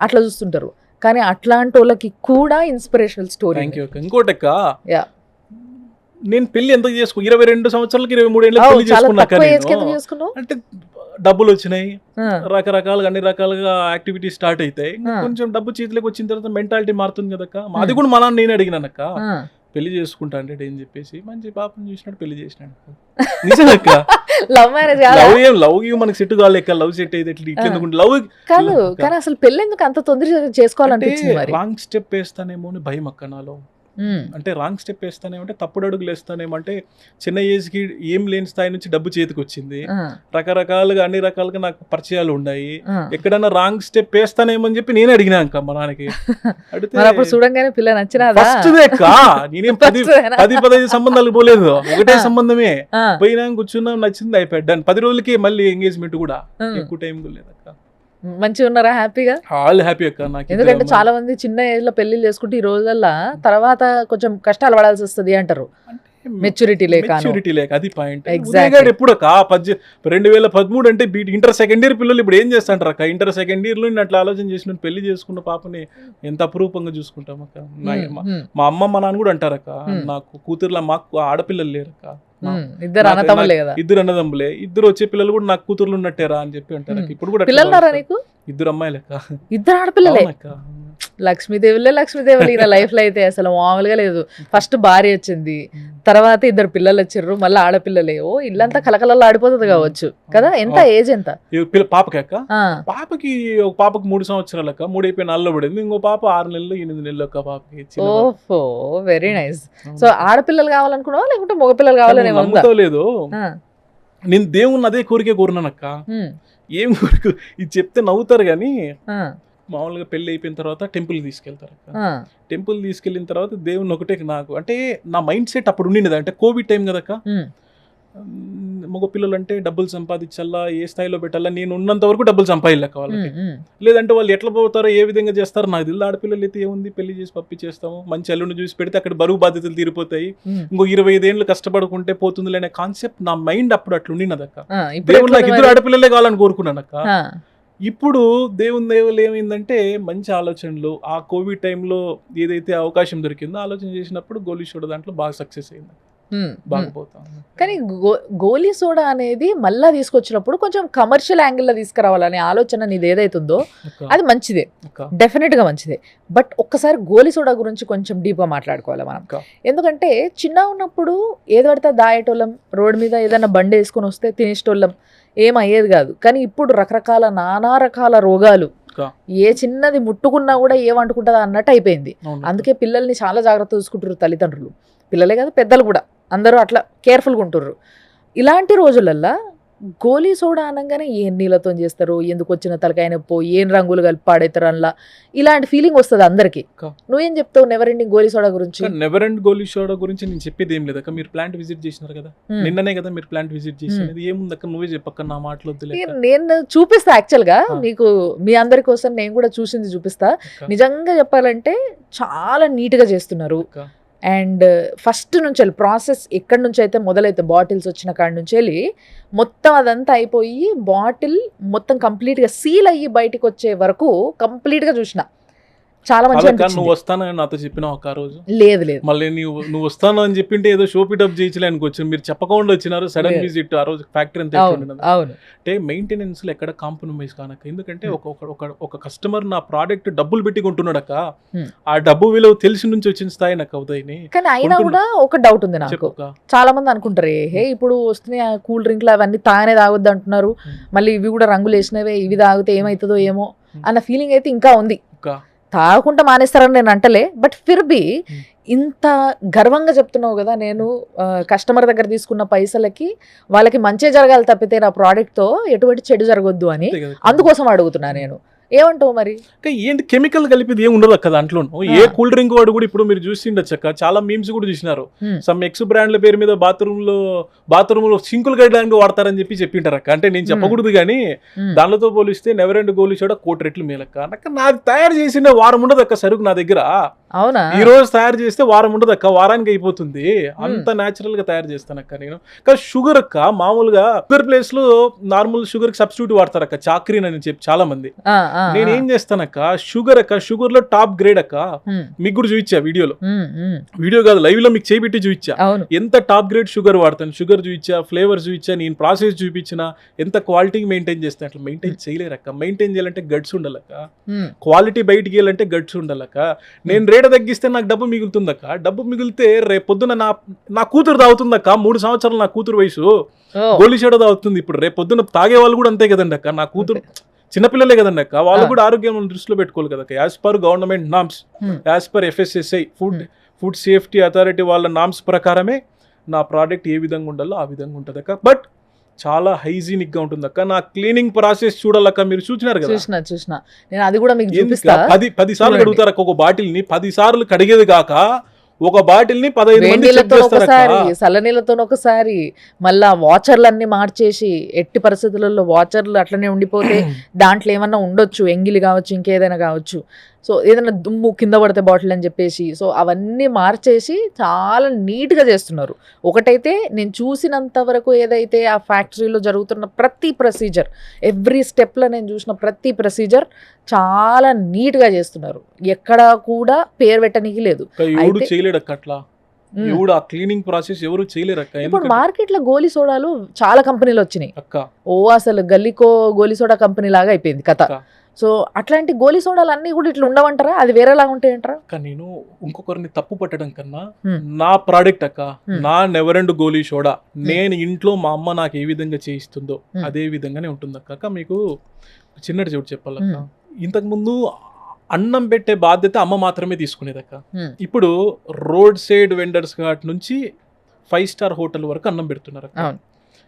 అట్లా చూస్తుంటారు. కానీ అట్లాంటి వాళ్ళకి కూడా ఇన్స్పిరేషనల్ స్టోరీ. ఇంకోటక్క, నేను పెళ్లి ఎంత 22 సంవత్సరాలకి 23 ఏళ్ళకి పెళ్లి చేసుకున్నా. అంటే డబ్బులు వచ్చినాయి, రకరకాలుగా అన్ని రకాలుగా యాక్టివిటీ స్టార్ట్ అవుతాయి. కొంచెం డబ్బు చేతిలోకి వచ్చిన తర్వాత మెంటాలిటీ మారుతుంది కదక్క. అది కూడా మా నాన్న నేను అడిగినానక్క, పెళ్లి చేసుకుంటా అంటే ఏం చెప్పేసి మంచి పాపం చూసినాడు, పెళ్లి చేసినాడు. నిజమక్క, లవ్ మ్యారేజ్ లవ్ మనకి సెట్ కాలేక, లవ్ సెట్ అయితే లవ్ కాదు. కానీ అసలు పెళ్లి ఎందుకు అంత తొందరగా చేసుకోవాలనిపించింది? రాంగ్ స్టెప్ వేస్తానేమో అని భయం అక్క నాలో. అంటే రాంగ్ స్టెప్ వేస్తానేమంటే, తప్పుడు అడుగులు వేస్తానేమంటే, చిన్న ఏజ్కి ఏం లేని స్థాయి నుంచి డబ్బు చేతికి వచ్చింది, రకరకాలుగా అన్ని రకాలుగా నాకు పరిచయాలు ఉన్నాయి. ఎక్కడన్నా రాంగ్ స్టెప్ వేస్తానేమని చెప్పి నేనే అడిగినా అక్క మా నాన్నకి. అడిగితే చూడంగానే పిల్ల నచ్చినా నేనేం 10-15 సంబంధాలు పోలేదు, ఒకటే సంబంధమే పోయినా, కూర్చున్నా, నచ్చింది, అయిపోయాడు. 10 రోజులకి మళ్ళీ ఎంగేజ్మెంట్ కూడా, ఎక్కువ టైం లేదక్క. మంచిగా ఉన్నారా? హ్యాపీగా? ఆల్ హ్యాపీ అక్క. నాకు ఎందుకంటే చాలా మంది చిన్న ఏజ్ లో పెళ్లిళ్ళు చేసుకుంటే ఈ రోజుల్లో తర్వాత కొంచెం కష్టాలు పడాల్సి వస్తుంది అంటారు, మెచ్యూరిటీ లేక. అది పాయింట్. ఎప్పుడు 2013 అంటే ఇంటర్ సెకండ్ ఇయర్ పిల్లలు ఇప్పుడు ఏం చేస్తాంటారు అక్క? ఇంటర్ సెకండ్ ఇయర్ లో అట్లా ఆలోచన చేసిన పెళ్లి చేసుకున్న పాపని ఎంత అపురూపంగా చూసుకుంటాం అక్క. మా అమ్మ మా నాన్న కూడా అంటారక్క, నాకు కూతురులా, మాకు ఆడపిల్లలు లేరక్క, ఇద్దరు అన్నదమ్ములే కదా. ఇద్దరు అన్నదమ్ములే, ఇద్దరు వచ్చే పిల్లలు కూడా నాకు కూతుర్లు ఉన్నట్టేరా అని చెప్పి అంటారు. ఇప్పుడు కూడా పిల్లలు నీకు? 2 అమ్మాయిలక్క. 2 ఆడపిల్లలే? లక్ష్మీదేవులే లక్ష్మీదేవులు ఈయన లైఫ్ లో అయితే అసలు మామూలుగా లేదు. ఫస్ట్ భార్య వచ్చింది, తర్వాత 2 పిల్లలు వచ్చారు, మళ్ళీ ఆడపిల్లలే. ఇల్లంతా కలకలలో ఆడిపోతుంది కావచ్చు కదా. ఎంత ఏజ్ ఎంత పాపకి అక్క? ఒక పాపకి 3 సంవత్సరాలు అక్క, 3 అయిపోయి 4 పడింది. ఇంకో పాప 6 నెలలు 8 నెలలు అక్క పాపకి. ఓహో, వెరీ నైస్. సో ఆడపిల్లలు కావాలనుకున్నావా లేకుంటే మగపిల్లలు కావాలని? లేదు, నేను దేవుణ్ణి అదే కోరికే కోరినానక్క. ఏం కోరిక ఇది చెప్తే నవ్వుతారు కానీ, మామూలుగా పెళ్లి అయిపోయిన తర్వాత టెంపుల్ తీసుకెళ్తారు. టెంపుల్ తీసుకెళ్ళిన తర్వాత దేవుని ఒకటే నాకు, అంటే నా మైండ్ సెట్ అప్పుడు ఉండింది. అంటే కోవిడ్ టైం కదక్క, మగ పిల్లలు అంటే డబ్బులు సంపాదించాలా, ఏ స్థాయిలో పెట్టాలా, నేను ఉన్నంత వరకు డబ్బులు సంపాదించలేక వాళ్ళకి. లేదంటే వాళ్ళు ఎట్లా పోతారో, ఏ విధంగా చేస్తారో నాకు తెలియదు. ఆడపిల్లలు అయితే ఏముంది, పెళ్లి చేసి పంపించేస్తాము, మంచి అల్లుని చూసి పెడితే అక్కడ బరువు బాధ్యతలు తీరిపోతాయి, ఇంకో 25 ఏళ్ళు కష్టపడుకుంటే పోతుంది అనే కాన్సెప్ట్ నా మైండ్ అప్పుడు అట్లుండినదక్క. దేవుడు నాకు 2 ఆడపిల్లలే కావాలని కోరుకున్నానక్క. ఇప్పుడు దేవుని దేవుళ్ళు ఏమైందంటే, మంచి ఆలోచనలు ఆ కోవిడ్ టైంలో ఏదైతే అవకాశం దొరికిందో ఆలోచన చేసినప్పుడు గోలీ సోడా దాంట్లో బాగా సక్సెస్ అయింది, బాగా పోతాం. కానీ గోలీ సోడా అనేది మళ్ళా తీసుకొచ్చినప్పుడు కొంచెం కమర్షియల్ యాంగిల్లో తీసుకురావాలనే ఆలోచన నీది ఏదైతుందో అది మంచిదే, డెఫినెట్ గా మంచిదే. బట్ ఒక్కసారి గోలీ సోడా గురించి కొంచెం డీప్గా మాట్లాడుకోవాలి మనం. ఎందుకంటే చిన్న ఉన్నప్పుడు ఏది పడితే దాయేటోళ్ళం, రోడ్డు మీద ఏదైనా బండి వేసుకొని వస్తే తినేటోళ్ళం, ఏమయ్యేది కాదు. కానీ ఇప్పుడు రకరకాల నానా రకాల రోగాలు, ఏ చిన్నది ముట్టుకున్నా కూడా ఏమంటుకుంటుందా అన్నట్టు అయిపోయింది. అందుకే పిల్లల్ని చాలా జాగ్రత్త చూసుకుంటారు తల్లిదండ్రులు, పిల్లలే కాదు పెద్దలు కూడా, అందరూ అట్లా కేర్ఫుల్గా ఉంటుర్రు. ఇలాంటి రోజులల్లో గోలీ సోడా అనగానే ఏం నీళ్ళతో చేస్తారు, ఎందుకు వచ్చిన తలకాయ నొప్పి, ఏం రంగులు కలిపి పాడేస్తారు అలా, ఇలాంటి ఫీలింగ్ వస్తుంది అందరికి. నువ్వేం చెప్తావు నెవర్ ఎండింగ్ గోలీ సోడా గురించి? నెవర్ ఎండ్ గోలీ సోడా గురించి నేను చెప్పేది ఏం లేదక్క. మీరు ప్లాంట్ విజిట్ చేసినారు కదా, నిన్ననే కదా మీరు ప్లాంట్ విజిట్ చేసినది. ఏముందక్క, నువ్వే చెప్పక్క, నా మాటలు వద్దులే. నేను చూపిస్తా, యాక్చువల్ గా మీకు మీ అందరి కోసం నేను కూడా చూసింది చూపిస్తా. నిజంగా చెప్పాలంటే చాలా నీట్ గా చేస్తున్నారు. అండ్ ఫస్ట్ నుంచి వెళ్ళి ప్రాసెస్ ఎక్కడి నుంచి అయితే మొదలైతే, బాటిల్స్ వచ్చిన కాడి నుంచి వెళ్ళి మొత్తం అదంతా అయిపోయి బాటిల్ మొత్తం కంప్లీట్గా సీల్ అయ్యి బయటకు వచ్చే వరకు కంప్లీట్గా చూసిన. చాలా మంచిగా. నువ్వు వస్తానని నాతో చెప్పినావు ఒక రోజు? లేదు లేదు, మళ్ళీ నువ్వు వస్తాను అని చెప్పింటే ఏదో షో పిటప్ చేయించలేనికి వచ్చి మీరు చెప్పకుండా వచ్చినారు, సడన్ విజిట్. ఆ రోజు ఫ్యాక్టరీ అంతా అంటే మెయింటెనెన్స్ లో ఎక్కడ కాంప్రమైజ్ కానక్క. ఎందుకంటే ఒక కస్టమర్ నా ప్రోడక్ట్ డబ్బులు పెట్టి కొంటున్నాడక్క, ఆ డబ్బు విలువ తెలిసి నుంచి వచ్చిన స్థాయి నాకు అవుతాయి. కానీ అయినా కూడా ఒక డౌట్ ఉంది నాకు. చాలా మంది అనుకుంటారు ఇప్పుడు వస్తున్నాయి కూల్ డ్రింక్లు అవన్నీ తాగనే తాగొద్దు అంటున్నారు, మళ్ళీ ఇవి కూడా రంగులు వేసినవే, ఇవి తాగితే ఏమవుతుందో ఏమో అన్న ఫీలింగ్ అయితే ఇంకా ఉంది. తాగకుండా మానేస్తారని నేను అంటలే, బట్ ఫిర్ బి ఇంత గర్వంగా చెప్తున్నావు కదా, నేను కస్టమర్ దగ్గర తీసుకున్న పైసలకి వాళ్ళకి మంచి జరగాలి తప్పితే నా ప్రోడక్ట్తో ఎటువంటి చెడు జరగొద్దు అని అందుకోసం అడుగుతున్నా నేను. ఏమంటావు మరి? ఏంటి కెమికల్ కలిపిది ఏమి ఉండదు అక్క దాంట్లో. ఏ కూల్ డ్రింక్ వాడు కూడా ఇప్పుడు మీరు చూసిండొచ్చు అక్క, చాలా మీమ్స్ కూడా చూసినారు. సమ్ ఎక్స్ బ్రాండ్ల పేరు మీద బాత్రూమ్ లో సింకులు కట్టడానికి వాడతారని చెప్పింటారు అక్క. అంటే నేను చెప్పకూడదు కానీ దానితో పోలిస్తే నెవర్ ఎండ్ గోలీ సోడా 1 కోటి రెట్లు మేలక్క. నాకు నాది తయారు చేసిన వారం ఉండదు అక్క సరుకు నా దగ్గర. అవునా? ఈ రోజు తయారు చేస్తే వారం ఉండదు అక్క, వారానికి అయిపోతుంది. అంత న్యాచురల్ గా తయారు చేస్తాను అక్క నేను. కానీ షుగర్ అక్క, మామూలుగా షుగర్ ప్లేస్ లో నార్మల్ షుగర్ కి సబ్స్టిట్యూట్ వాడతారు అక్క, చాక్రీన్ అని చెప్పి చాలా మంది. నేను ఏం చేస్తానక్క, షుగర్ లో టాప్ గ్రేడ్ అక్క. మీకు కూడా చూపించా వీడియో కాదు లైవ్ లో మీకు చేపెట్టి చూపించా ఎంత టాప్ గ్రేడ్ షుగర్ వాడతాను. షుగర్ చూపించా, ఫ్లేవర్ చూపించా, నేను ప్రాసెస్ చూపించిన, ఎంత క్వాలిటీ మెయింటైన్ చేస్తాను. అట్లా మెయింటైన్ చేయలేరక్క. మెయింటైన్ చేయాలంటే గట్స్ ఉండాలక్క, క్వాలిటీ బయటికి వెళ్ళాలంటే గట్స్ ఉండాలక్క. నేను రేట్ తగ్గిస్తే నాకు డబ్బు మిగులుతుందక్క. డబ్బు మిగిలితే రేపు పొద్దున నా కూతురు తాగుతుందక్క. 3 సంవత్సరాలు నా కూతురు వయసు గోలీ సోడా తాగుతుంది. ఇప్పుడు రేపు పొద్దున తాగే వాళ్ళు కూడా అంతే కదండి అక్క. నా కూతురు చిన్నపిల్లలే కదండి అక్క, వాళ్ళు కూడా ఆరోగ్యం దృష్టిలో పెట్టుకోవాలి కదా. As per government norms, as per FSSAI food safety authority వాళ్ళ నామ్స్ ప్రకారమే నా ప్రోడక్ట్ ఏ విధంగా ఉండాలో ఆ విధంగా ఉంటుంది అక్క. బట్ చాలా హైజీనిక్ గా ఉంటుంది అక్క. నా క్లీనింగ్ ప్రాసెస్ చూడాలక్క, మీరు చూసినారు కదా. చూసిన నేను అది కూడా మీకు చూపిస్తా. 10 సార్లు కడుగుతారు అక్క ఒక బాటిల్ ని. 10 సార్లు కడిగేది కాక ఒక బాటిల్ ని 15 మంది ఒకసారి చల్లనీళ్ళతో ఒకసారి మళ్ళా వాచర్లు అన్ని మార్చేసి, ఎట్టి పరిస్థితులలో వాచర్లు అట్లనే ఉండిపోతే దాంట్లో ఏమన్నా ఉండొచ్చు, ఎంగిలి కావచ్చు, ఇంకేదైనా కావచ్చు. సో ఏదైనా దుమ్ము కింద పడితే బాటిల్ అని చెప్పేసి, సో అవన్నీ మార్చేసి చాలా నీట్గా చేస్తున్నారు. ఒకటైతే నేను చూసినంత వరకు ఏదైతే ఆ ఫ్యాక్టరీలో జరుగుతున్న ప్రతి ప్రొసీజర్, ఎవ్రీ స్టెప్లో నేను చూసిన ప్రతి ప్రొసీజర్ చాలా నీట్గా చేస్తున్నారు. ఎక్కడా కూడా పేరు పెట్టడానికి లేదు. అట్లా క్లీనింగ్ ప్రాసెస్ ఎవరు చేయలేరు అక్క. ఇప్పుడు మార్కెట్ లో గోలీ సోడాలు చాలా కంపెనీలు వచ్చినాయి అక్క. అసలు గల్లీకో గోలీ సోడా కంపెనీ లాగా అయిపోయింది కథ. సో అట్లాంటి గోలీ సోడాలు అన్ని కూడా ఇట్లా ఉండవంటారా? అది వేరేలాగా ఉంటాయంటారా? నేను ఇంకొకరిని తప్పు పట్టడం కన్నా నా ప్రోడక్ట్ అక్క, నా నెవర్ ఎండ్ గోలీ సోడా నేను ఇంట్లో మా అమ్మ నాకు ఏ విధంగా చేయిస్తుందో అదే విధంగానే ఉంటుంది అక్క. మీకు చిన్నటి చోటు చెప్పాలక్క, ఇంతకు ముందు అన్నం పెట్టే బాధ్యత అమ్మ మాత్రమే తీసుకునేదక్క. ఇప్పుడు రోడ్ సైడ్ వెండర్స్ నుంచి 5 స్టార్ హోటల్ వరకు అన్నం పెడుతున్నారు అక్క.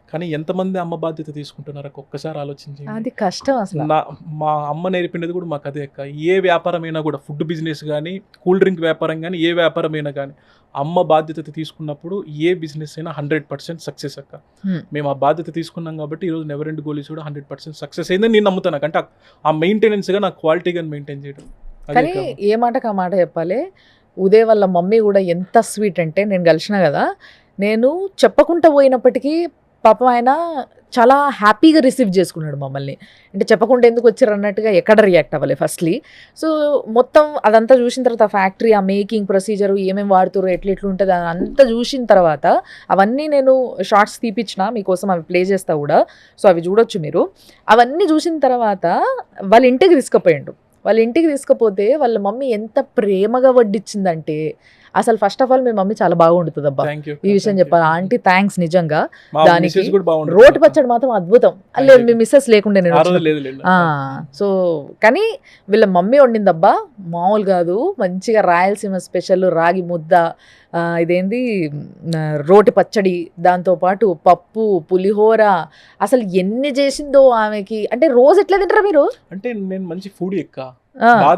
కానీ ఎంతమంది అమ్మ బాధ్యత తీసుకుంటున్నారు అక్క, ఒక్కసారి ఆలోచించండి. అది కష్టం అసలు. మా అమ్మ నేర్పినది కూడా మాకు అదే అక్క. ఏ వ్యాపారమైనా కూడా, ఫుడ్ బిజినెస్ కానీ, కూల్ డ్రింక్ వ్యాపారం కానీ, ఏ వ్యాపారమైనా కానీ అమ్మ బాధ్యత తీసుకున్నప్పుడు ఏ బిజినెస్ అయినా 100% సక్సెస్ అక్క. మేము ఆ బాధ్యత తీసుకున్నాం కాబట్టి ఈరోజు నెవర్ ఎండ్ గోలీ కూడా 100% సక్సెస్ అయిందని నేను నమ్ముతాను. అంటే ఆ మెయింటెనెన్స్గా నా క్వాలిటీగా మెయింటైన్ చేయడం. కానీ ఏ మాటకు ఆ మాట చెప్పాలి, ఉదయ్ వాళ్ళ మమ్మీ కూడా ఎంత స్వీట్ అంటే, నేను కలిసిన కదా, నేను చెప్పకుండా పోయినప్పటికీ పాపం ఆయన చాలా హ్యాపీగా రిసీవ్ చేసుకున్నాడు మమ్మల్ని. అంటే చెప్పకుండా ఎందుకు వచ్చారు అన్నట్టుగా ఎక్కడ రియాక్ట్ అవ్వాలి ఫస్ట్లీ. సో మొత్తం అదంతా చూసిన తర్వాత ఫ్యాక్టరీ, ఆ మేకింగ్ ప్రొసీజర్, ఏమేమి వాడుతారో, ఎట్లెట్లుంటుంది అంతా చూసిన తర్వాత అవన్నీ నేను షార్ట్స్ తీపిచ్చిన మీకోసం, అవి ప్లే చేస్తా కూడా. సో అవి చూడొచ్చు మీరు. అవన్నీ చూసిన తర్వాత వాళ్ళ ఇంటికి తీసుకుపోయిండు. వాళ్ళ ఇంటికి తీసుకుపోతే వాళ్ళ మమ్మీ ఎంత ప్రేమగా వడ్డిచ్చిందంటే, అసలు first of all me mummy చాలా బాగా వండుతుంది అబ్బా, ఈ విషయం చెప్పాలి. ఆంటీ థ్యాంక్స్ నిజంగా. దానికి రోటి పచ్చడి మాత్రం అద్భుతం. లేదు మీ మిస్సెస్ లేకుండే నేను. సో కానీ వీళ్ళ మమ్మీ వండిందబ్బా మామూలు కాదు. మంచిగా రాయలసీమ స్పెషల్ రాగి ముద్ద, ఇదేంది రోటి పచ్చడి, దాంతోపాటు పప్పు, పులిహోర, అసలు ఎన్ని చేసిందో ఆమెకి. అంటే రోజు ఎట్లా తింటారా మీరు? అంటే నేను మంచి ఫుడ్ ఎక్క బాగా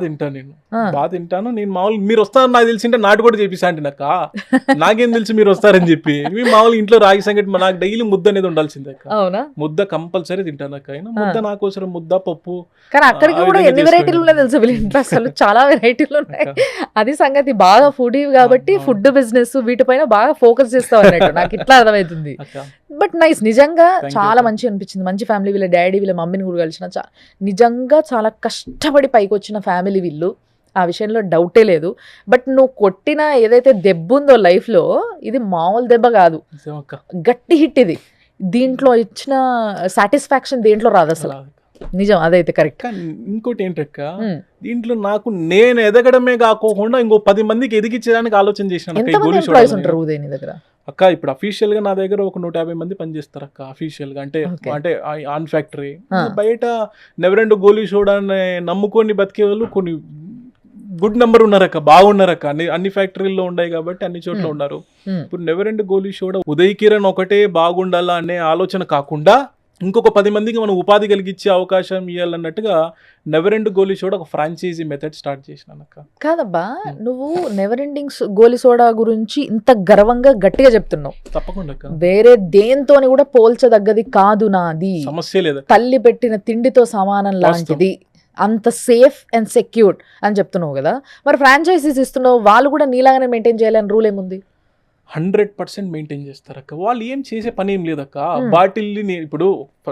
తింటాను నేను మామూలు. మీరు వస్తారని నాకు తెలిసింటే నాటు కూడా చేపిస్తా అంటే నాక, నాకేం తెలుసు మీరు వస్తారని చెప్పి. మామూలు ఇంట్లో రాగి సంగటి నాకు డైలీ ముద్ద అనేది ఉండాల్సిందే అక్క. ముద్ద కంపల్సరీ తింటాను అక్క. అయినా ముద్ద నా కోసం ముద్ద, పప్పు. కానీ అక్కడికి కూడా ఎన్ని వెరైటీలు ఉన్నాయి తెలుసు వీళ్ళ ఇంట్లో, అసలు చాలా వెరైటీలు ఉన్నాయి. అది సంగతి. బాగా ఫుడ్ కాబట్టి ఫుడ్ బిజినెస్ వీటిపైన బాగా ఫోకస్ చేస్తావు అన్నట్టు నాకు ఇట్లా అర్థమవుతుంది. బట్ నైస్, నిజంగా చాలా మంచిగా అనిపించింది. మంచి ఫ్యామిలీ. వీళ్ళ డాడీ వీళ్ళ మమ్మీని కూడా కలిసిన నిజంగా చాలా కష్టపడి పైకి వచ్చిన ఫ్యామిలీ వీళ్ళు, ఆ విషయంలో డౌటే లేదు. బట్ నువ్వు కొట్టిన ఏదైతే దెబ్బ ఉందో లైఫ్లో, ఇది మామూలు దెబ్బ కాదు, గట్టి హిట్ ఇది. దీంట్లో ఇచ్చిన సాటిస్ఫాక్షన్ దేంట్లో రాదు అసలు. నిజం, అదైతే కరెక్ట్. ఇంకోటి ఏంటక్క, దీంట్లో నాకు నేను ఎదగడమే కాకుండా ఇంకో 10 మందికి ఎదిగించడానికి ఆలోచన చేసిన అక్క. ఇప్పుడు అఫీషియల్ గా నా దగ్గర ఒక 150 మంది పనిచేస్తారు అక్క అఫీషియల్ గా. అంటే ఆన్ ఫ్యాక్టరీ. బయట నెవర్ ఎండ్ గోలీ సోడాని నమ్ముకొని బతికే వాళ్ళు కొన్ని గుడ్ నెంబర్ ఉన్నారక్క, బాగున్నారక్క, అన్ని ఫ్యాక్టరీల్లో ఉన్నాయి కాబట్టి అన్ని చోట్ల ఉన్నారు. ఇప్పుడు నెవర్ ఎండ్ గోలీ సోడా ఉదయ్ కిరణ్ ఒకటే బాగుండాలా అనే ఆలోచన కాకుండా ఇంకొక 10 మందికి మనం ఉపాధి కలిగించే అవకాశం ఇవ్వాలన్నట్టుగా నెవర్ ఎండ్ గోలీ సోడా ఒక ఫ్రాంచైజీ మెథడ్ స్టార్ట్ చేసినానక్క. కాదబ్బా, నువ్వు నెవర్ ఎండింగ్ గోలీ సోడా గురించి ఇంత గర్వంగా గట్టిగా చెప్తున్నావు. తప్పకుండా అక్క. వేరే దేంతోని కూడా పోల్చదగ్గది కాదు నాది, సమస్య లేదా, తల్లి పెట్టిన తిండితో సమానం లాంటిది, అంత సేఫ్ అండ్ సెక్యూర్డ్ అని చెప్తున్నావు కదా. మరి ఫ్రాంచైజీస్ ఇస్తున్నావు, వాళ్ళు కూడా నీలాగానే మెయింటైన్ చేయాలని రూల్ ఏముంది? 100% మెయింటైన్ చేస్తారక్క. వాళ్ళు ఏం చేసే పని ఏం లేదక్క. బాటిల్ని ఇప్పుడు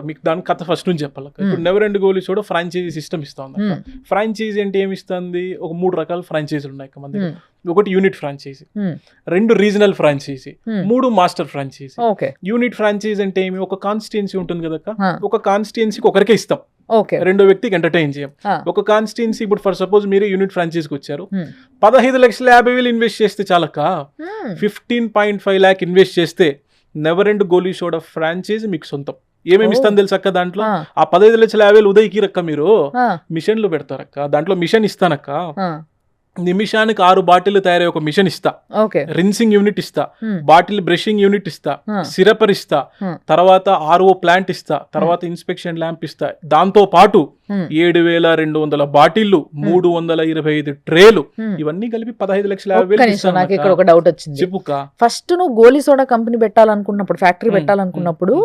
మీకు దాని కథ ఫస్ట్ నుంచి చెప్పాలక్క. ఇప్పుడు నెవర్ ఎండ్ గోలీ సోడా ఫ్రాంచైజీ సిస్టమ్ ఇస్తా ఉంది. ఫ్రాంచైజీ అంటే ఏమి ఇస్తుంది? ఒక 3 రకాల ఫ్రాంచైజీలు ఉన్నాయి మన దగ్గర. ఒకటి unit franchisee, 2 regional franchisee, 3 master franchisee. Unit franchisee అంటే ఏమి? ఒక కాన్స్టిట్యున్సీ ఉంటుంది కదక్క, ఒక కాన్స్టిట్యున్సీకి ఒకరికే ఇస్తాం, రెండో వ్యక్తికి ఎంటర్టైన్ చేయం. ఒక కాన్స్టిట్యున్సీ ఇప్పుడు ఫర్ సపోజ్ మీరు యూనిట్ ఫ్రాంచైజీకి వచ్చారు, 15,50,000 ఇన్వెస్ట్ చేస్తే చాలక్క, 15.5 lakh ఇన్వెస్ట్ చేస్తే నెవర్ ఎండ్ గోలీ సోడా ఫ్రాంచైజీ మీకు సొంతం. ఏమేమి ఇస్తాను తెలుసక్క దాంట్లో? ఆ 15,50,000 ఉదయ్కి రక్క మీరు మిషన్లు పెడతారక్క, దాంట్లో మిషన్ ఇస్తానక్క, నిమిషానికి 6 బాటిల్ తయారయ్యే ఒక మిషన్ ఇస్తా, రిన్సింగ్ యూనిట్ ఇస్తా, బాటిల్ బ్రషింగ్ యూనిట్ ఇస్తా, సిరపర్ ఇస్తా, తర్వాత RO ప్లాంట్ ఇస్తా, తర్వాత ఇన్స్పెక్షన్ ల్యాంప్ ఇస్తా, దాంతో పాటు 7,200 బాటిళ్లు, 325 ట్రేలు, ఇవన్నీ కలిపి 15,50,000. నాకు ఇక్కడ ఒక డౌట్ వచ్చింది. చెప్పుక. ఫస్ట్ నువ్వు గోలీ సోడా కంపెనీ పెట్టాలనుకున్నప్పుడు, ఫ్యాక్టరీ పెట్టాలనుకున్నప్పుడు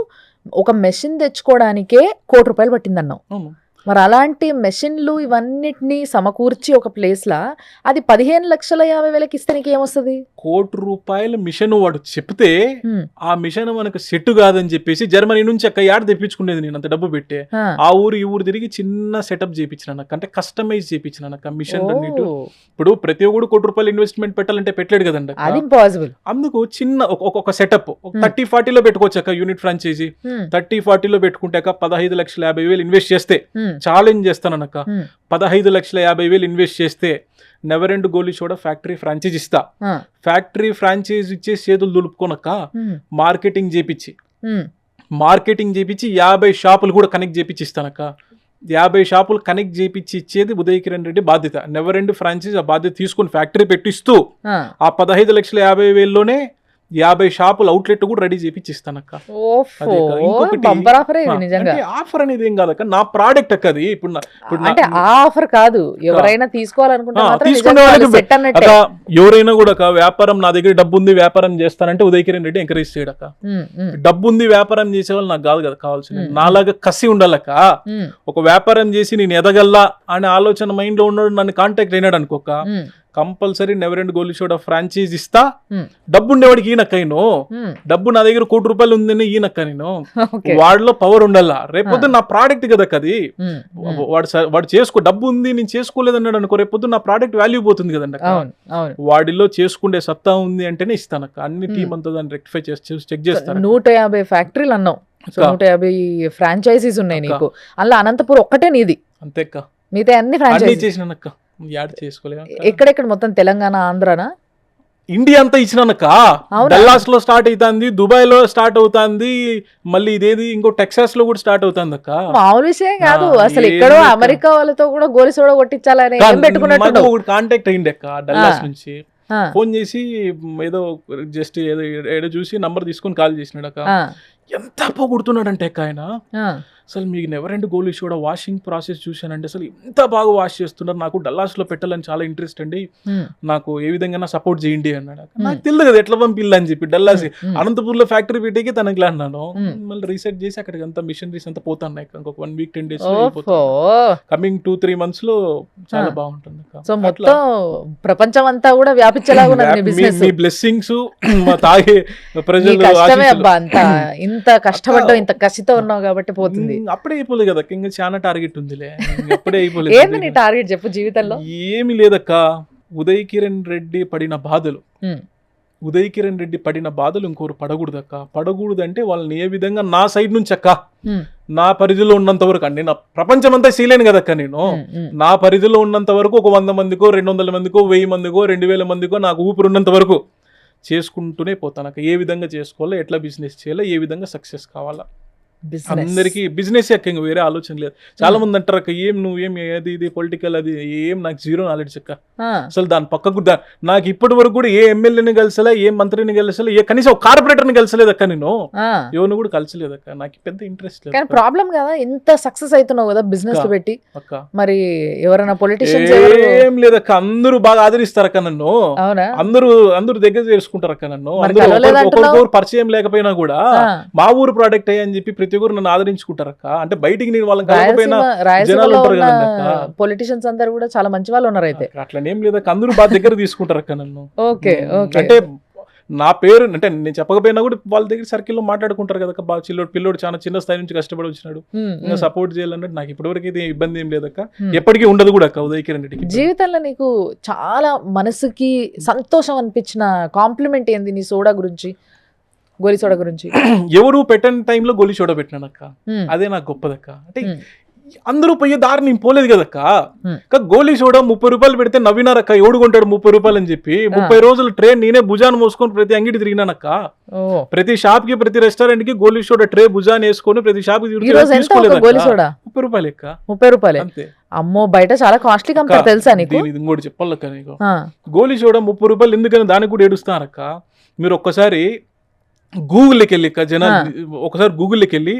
ఒక మెషిన్ తెచ్చుకోవడానికే ₹1,00,00,000 పట్టిందన్నావు. మరి అలాంటి మెషిన్లు ఇవన్నిటిని సమకూర్చి ఒక ప్లేస్ లా అది 15,50,000 ఇస్తే నీకు ఏమొస్తుంది? ₹1,00,00,000 మిషన్ వాడు చెప్తే ఆ మిషన్ మనకు సెట్ కాదని చెప్పేసి జర్మనీ నుంచి అక్క యాడ్ తెప్పించుకునేది నేను, అంత డబ్బు పెట్టే ఆ ఊరు ఈ ఊరు తిరిగి చిన్న సెటప్ చేయించిన, అంటే కస్టమైజ్ చేయించిన మిషన్ అన్నిటి. ఇప్పుడు ప్రతి ఒక్కడు ₹1,00,00,000 ఇన్వెస్ట్మెంట్ పెట్టాలంటే పెట్టలేడు కదండి, అది ఇంపాసిబుల్. అందుకు చిన్న ఒక సెటప్ 30-40లో పెట్టుకోవచ్చు అక్క. యూనిట్ ఫ్రాంచైజీ 30-40లో పెట్టుకుంటే 15,50,000 ఇన్వెస్ట్ చేస్తే, ఛాలెంజ్ చేస్తానక్క, 15,50,000 ఇన్వెస్ట్ చేస్తే నెవర్ ఎండ్ గోలీ సోడా ఫ్యాక్టరీ ఫ్రాంచైజ్ ఇస్తా. ఫ్యాక్టరీ ఫ్రాంచైజ్ ఇచ్చే చేతులు దులుపుకోనక్క, మార్కెటింగ్ చేపించి 50 షాపులు కూడా కనెక్ట్ చేపించి ఇస్తానక్క. 50 షాపులు కనెక్ట్ చేపించి ఇచ్చేది ఉదయ్ కిరణ్ రెడ్డి బాధ్యత. నెవర్ ఎండ్ ఫ్రాంచైజ్ ఆ బాధ్యత తీసుకుని ఫ్యాక్టరీ పెట్టిస్తూ ఆ 15,50,000లోనే 50 షాపులు అవుట్లెట్ కూడా రెడీ చేపించి ఇస్తానక్క. ఆఫర్ అనేది ఏం కాదక్క, నా ప్రోడక్ట్ అక్క అది. ఇప్పుడు ఆఫర్ కాదు, ఎవరైనా తీసుకోవాలనుకుంటే ఎవరైనా కూడా వ్యాపారం నా దగ్గర డబ్బు ఉంది వ్యాపారం చేస్తానంటే ఉదయ్ కిరణ్ రెడ్డి ఎంకరేజ్ చేయడక్క. డబ్బు ఉంది వ్యాపారం చేసే వాళ్ళు నాకు కాదు కదా కావాల్సింది, నాలాగా కసి ఉండాలక్క. ఒక వ్యాపారం చేసి నేను ఎదగల్లా అనే ఆలోచన మైండ్ లో ఉన్నాడు, నన్ను కాంటాక్ట్ అయినాడు అనుకోక, కంపల్సరీ నెవర్ ఎండ్ గోలీ సోడా ఫ్రాంచైజ్ ఇస్తా. డబ్బు ఉండేవాడికి ఈయనక్కను, డబ్బు నా దగ్గర ₹1,00,00,000 ఉందని ఈయనక్క, నేను వాడిలో పవర్ ఉండాలా. రేపొద్దు నా ప్రోడక్ట్ కదా అది, వాడు చేసుకో, డబ్బు ఉంది నేను చేసుకోలేదన్నాడు అనుకో, రేపొద్దు నా ప్రోడక్ట్ వాల్యూ పోతుంది కదండి. వాడిలో చేసుకుంటే సత్తా ఉంది అంటేనే ఇస్తానక్క. అన్ని టీం అంతా దాన్ని రెక్టిఫై చేసి చెక్ చేస్తాను. 150 ఫ్యాక్టరీలు అన్నావు, 150 ఫ్రాంచైజీస్ ఉన్నాయి నీకు. అలా అనంతపూర్ ఒక్కటే నీది అంతేక్క, మిగతా అన్ని ఫ్రాంచైజీ చేసినానక్క. యాడ్ చేసుకోలేదు. ఎక్కడెక్కడ మొత్తం తెలంగాణ, ఆంధ్రానా, ఇండియా అంతా ఇచ్చినానక్క. డల్లాస్ లో స్టార్ట్ అవుతుంది, దుబాయ్ లో స్టార్ట్ అవుతుంది, మళ్ళీ ఇదేది ఇంకో టెక్సాస్ లో కూడా స్టార్ట్ అవుతుంది అక్క. మామూలు విషయం కాదు అసలు. ఎక్కడో అమెరికా వాళ్ళతో కూడా గోలీ సోడా కొట్టించాలని పెట్టుకున్నట్టు కాంటాక్ట్ అయింది అక్క. డల్లాస్ నుంచి ఫోన్ చేసి ఏదో జస్ట్ ఏదో చూసి నంబర్ తీసుకొని కాల్ చేసినాడు అక్క. ఎంత పొగుడుతున్నాడు అంటే అక్క ఆయన, అసలు మీకు నెవర్ ఎండ్ గోలీ సోడా వాషింగ్ ప్రాసెస్ చూశానంటే అసలు ఎంత బాగా వాష్ చేస్తున్నారు, నాకు డల్లాస్ లో పెట్టాలని చాలా ఇంట్రెస్ట్ అండి, నాకు ఏ విధంగా సపోర్ట్ చేయండి అన్నాడు. నాకు తెలియదు కదా ఎట్లా పంపిల్లా అని చెప్పి, డల్లాస్ అనంతపూర్ లో ఫ్యాక్టరీ పెట్టేకి తనకి అన్నాను. మళ్ళీ రీసెర్చ్ చేసి అక్కడికి అంతా మిషనరీస్ అంతా పోతాను, ఇంకొక 1 week 10 days కమింగ్ 2-3 months లో చాలా బాగుంటుంది. సో మొత్తం ప్రపంచం అంతా కూడా వ్యాపించేలాగా మీ బ్లెస్సింగ్స్, మా తాగే ప్రజలు ఇంత కష్టపడ్డావు, ఇంత కసితో ఉన్నావు కాబట్టి పోతుంది. అప్పుడే అయిపోలేదు కదా, ఇంకా చాలా టార్గెట్ ఉందిలే, అప్పుడే అయిపోలేదు. ఏంది నీ టార్గెట్ చెప్పు జీవితంలో? ఏమి లేదక్క, ఉదయ్ కిరణ్ రెడ్డి పడిన బాధలు, ఉదయ్ కిరణ్ రెడ్డి పడిన బాధలు ఇంకోరు పడకూడదక్క. పడకూడదు అంటే వాళ్ళని ఏ విధంగా నా సైడ్ నుంచి అక్క, నా పరిధిలో ఉన్నంత వరకు అండి, నా ప్రపంచం అంతా చేయలేను కదక్క నేను, నా పరిధిలో ఉన్నంత వరకు ఒక 100 మందికో 200 మందికో 1000 మందికో 2000 మందికో నాకు ఊపిరి ఉన్నంత వరకు చేసుకుంటూనే పోతాను అక్క. ఏ విధంగా చేసుకోవాలో, ఎట్లా బిజినెస్ చేయాలో, ఏ విధంగా సక్సెస్ కావాలా. బిజినెస్ అందరికి బిజినెస్ అక్క, ఇంకా వేరే ఆలోచన లేదు. చాలా మంది అంటారు అక్క, ఏం నువ్వేం ఏది ఇది పొలిటికల్ అది ఏం, నాకు జీరో నాలెడ్జ్ అక్క. అసలు దాని పక్కకు నాకు ఇప్పటి వరకు కూడా ఏ ఎమ్మెల్యేని కలిసలే, ఏ మంత్రిని కలిసలే, ఏ కనీసం ఒక కార్పొరేటర్ని కలిసలేదు అక్క. నేను ఎవరిని కూడా కలిసలేదు అక్క, నాకు పెద్ద ఇంట్రెస్ట్ లేదు. కానీ ప్రాబ్లం కదా, ఎంత సక్సెస్ అవుతున్నావు కదా బిజినెస్ పెట్టి అక్క. మరి ఎవరైనా పొలిటీషియన్స్ ఏం లేదక్క, అందరూ బాగా ఆదరిస్తారు అక్క నన్ను. అవునా? అందరూ దగ్గర చేసుకుంటారు అక్క నన్ను. ఒకరికొకరు పరిచయం లేకపోయినా కూడా మా ఊరు ప్రోడక్ట్ అని చెప్పి ప్రతి ఒక్కరు నన్ను ఆదరించుకుంటారు అక్క. అంటే బయటికి నేను వాళ్ళని కలగకపోయినా జనాలు ఉంటారు కదండి అక్క. పొలిటీషియన్స్ అందరు కూడా చాలా మంచి వాళ్ళు ఉన్నారు అయితే. అట్లనేం లేదక్క, అందరూ బాగా దగ్గర తీసుకుంటారు అక్క నన్ను. Okay okay. అంటే నా పేరు అంటే నేను చెప్పకపోయినా కూడా వాళ్ళ దగ్గర సర్కిల్లో మాట్లాడుకుంటారు కదా, బాగా పిల్లోడు చాలా చిన్న స్థాయి నుంచి కష్టపడి వచ్చినాడు, ఇంకా సపోర్ట్ చేయాలన్నట్టు నాకు ఇప్పటివరకు అయితే ఇబ్బంది ఏం లేదక్క, ఎప్పటికీ ఉండదు కూడా అక్క ఉదయ్ కిరణ్ రెడ్డికి. జీవితంలో నీకు చాలా మనసుకి సంతోషం అనిపించిన కాంప్లిమెంట్ ఏంది నీ సోడా గురించి, గోలి సోడా గురించి? ఎవరు పెట్టని టైంలో గోలి సోడా పెట్టినానక్క, అదే నాకు గొప్పదక్క. అంటే అందరూ పోయే దారి నేను పోలేదు కదక్క. గోలీ సోడా 30 రూపాయలు పెడితే నవ్వినారక్క, ఎవడు కొంటాడు 30 రూపాయలు అని చెప్పి. 30 రోజులు ట్రే నేనే భుజాన్ని మోసుకొని ప్రతి అంగిడి తిరిగినానక్క. ప్రతి షాప్ కి, ప్రతి రెస్టారెంట్ కి గోలీ సోడా ట్రే భుజాన్ని వేసుకొని ప్రతి షాప్ కి 30 రూపాయలు ఎక్క. 30 రూపాయలు అంతే. అమ్మో, బయట చాలా కాస్ట్లీ కంపెనీ తెలుసా నీకు? ఇది ఇంకోటి చెప్పాలక్క నీకు, గోలీ సోడా 30 రూపాయలు ఎందుకని దానికి కూడా ఏడుస్తారక్క. మీరు ఒక్కసారి గూగుల్కి వెళ్ళి జనాలు ఒకసారి గూగుల్కి వెళ్ళి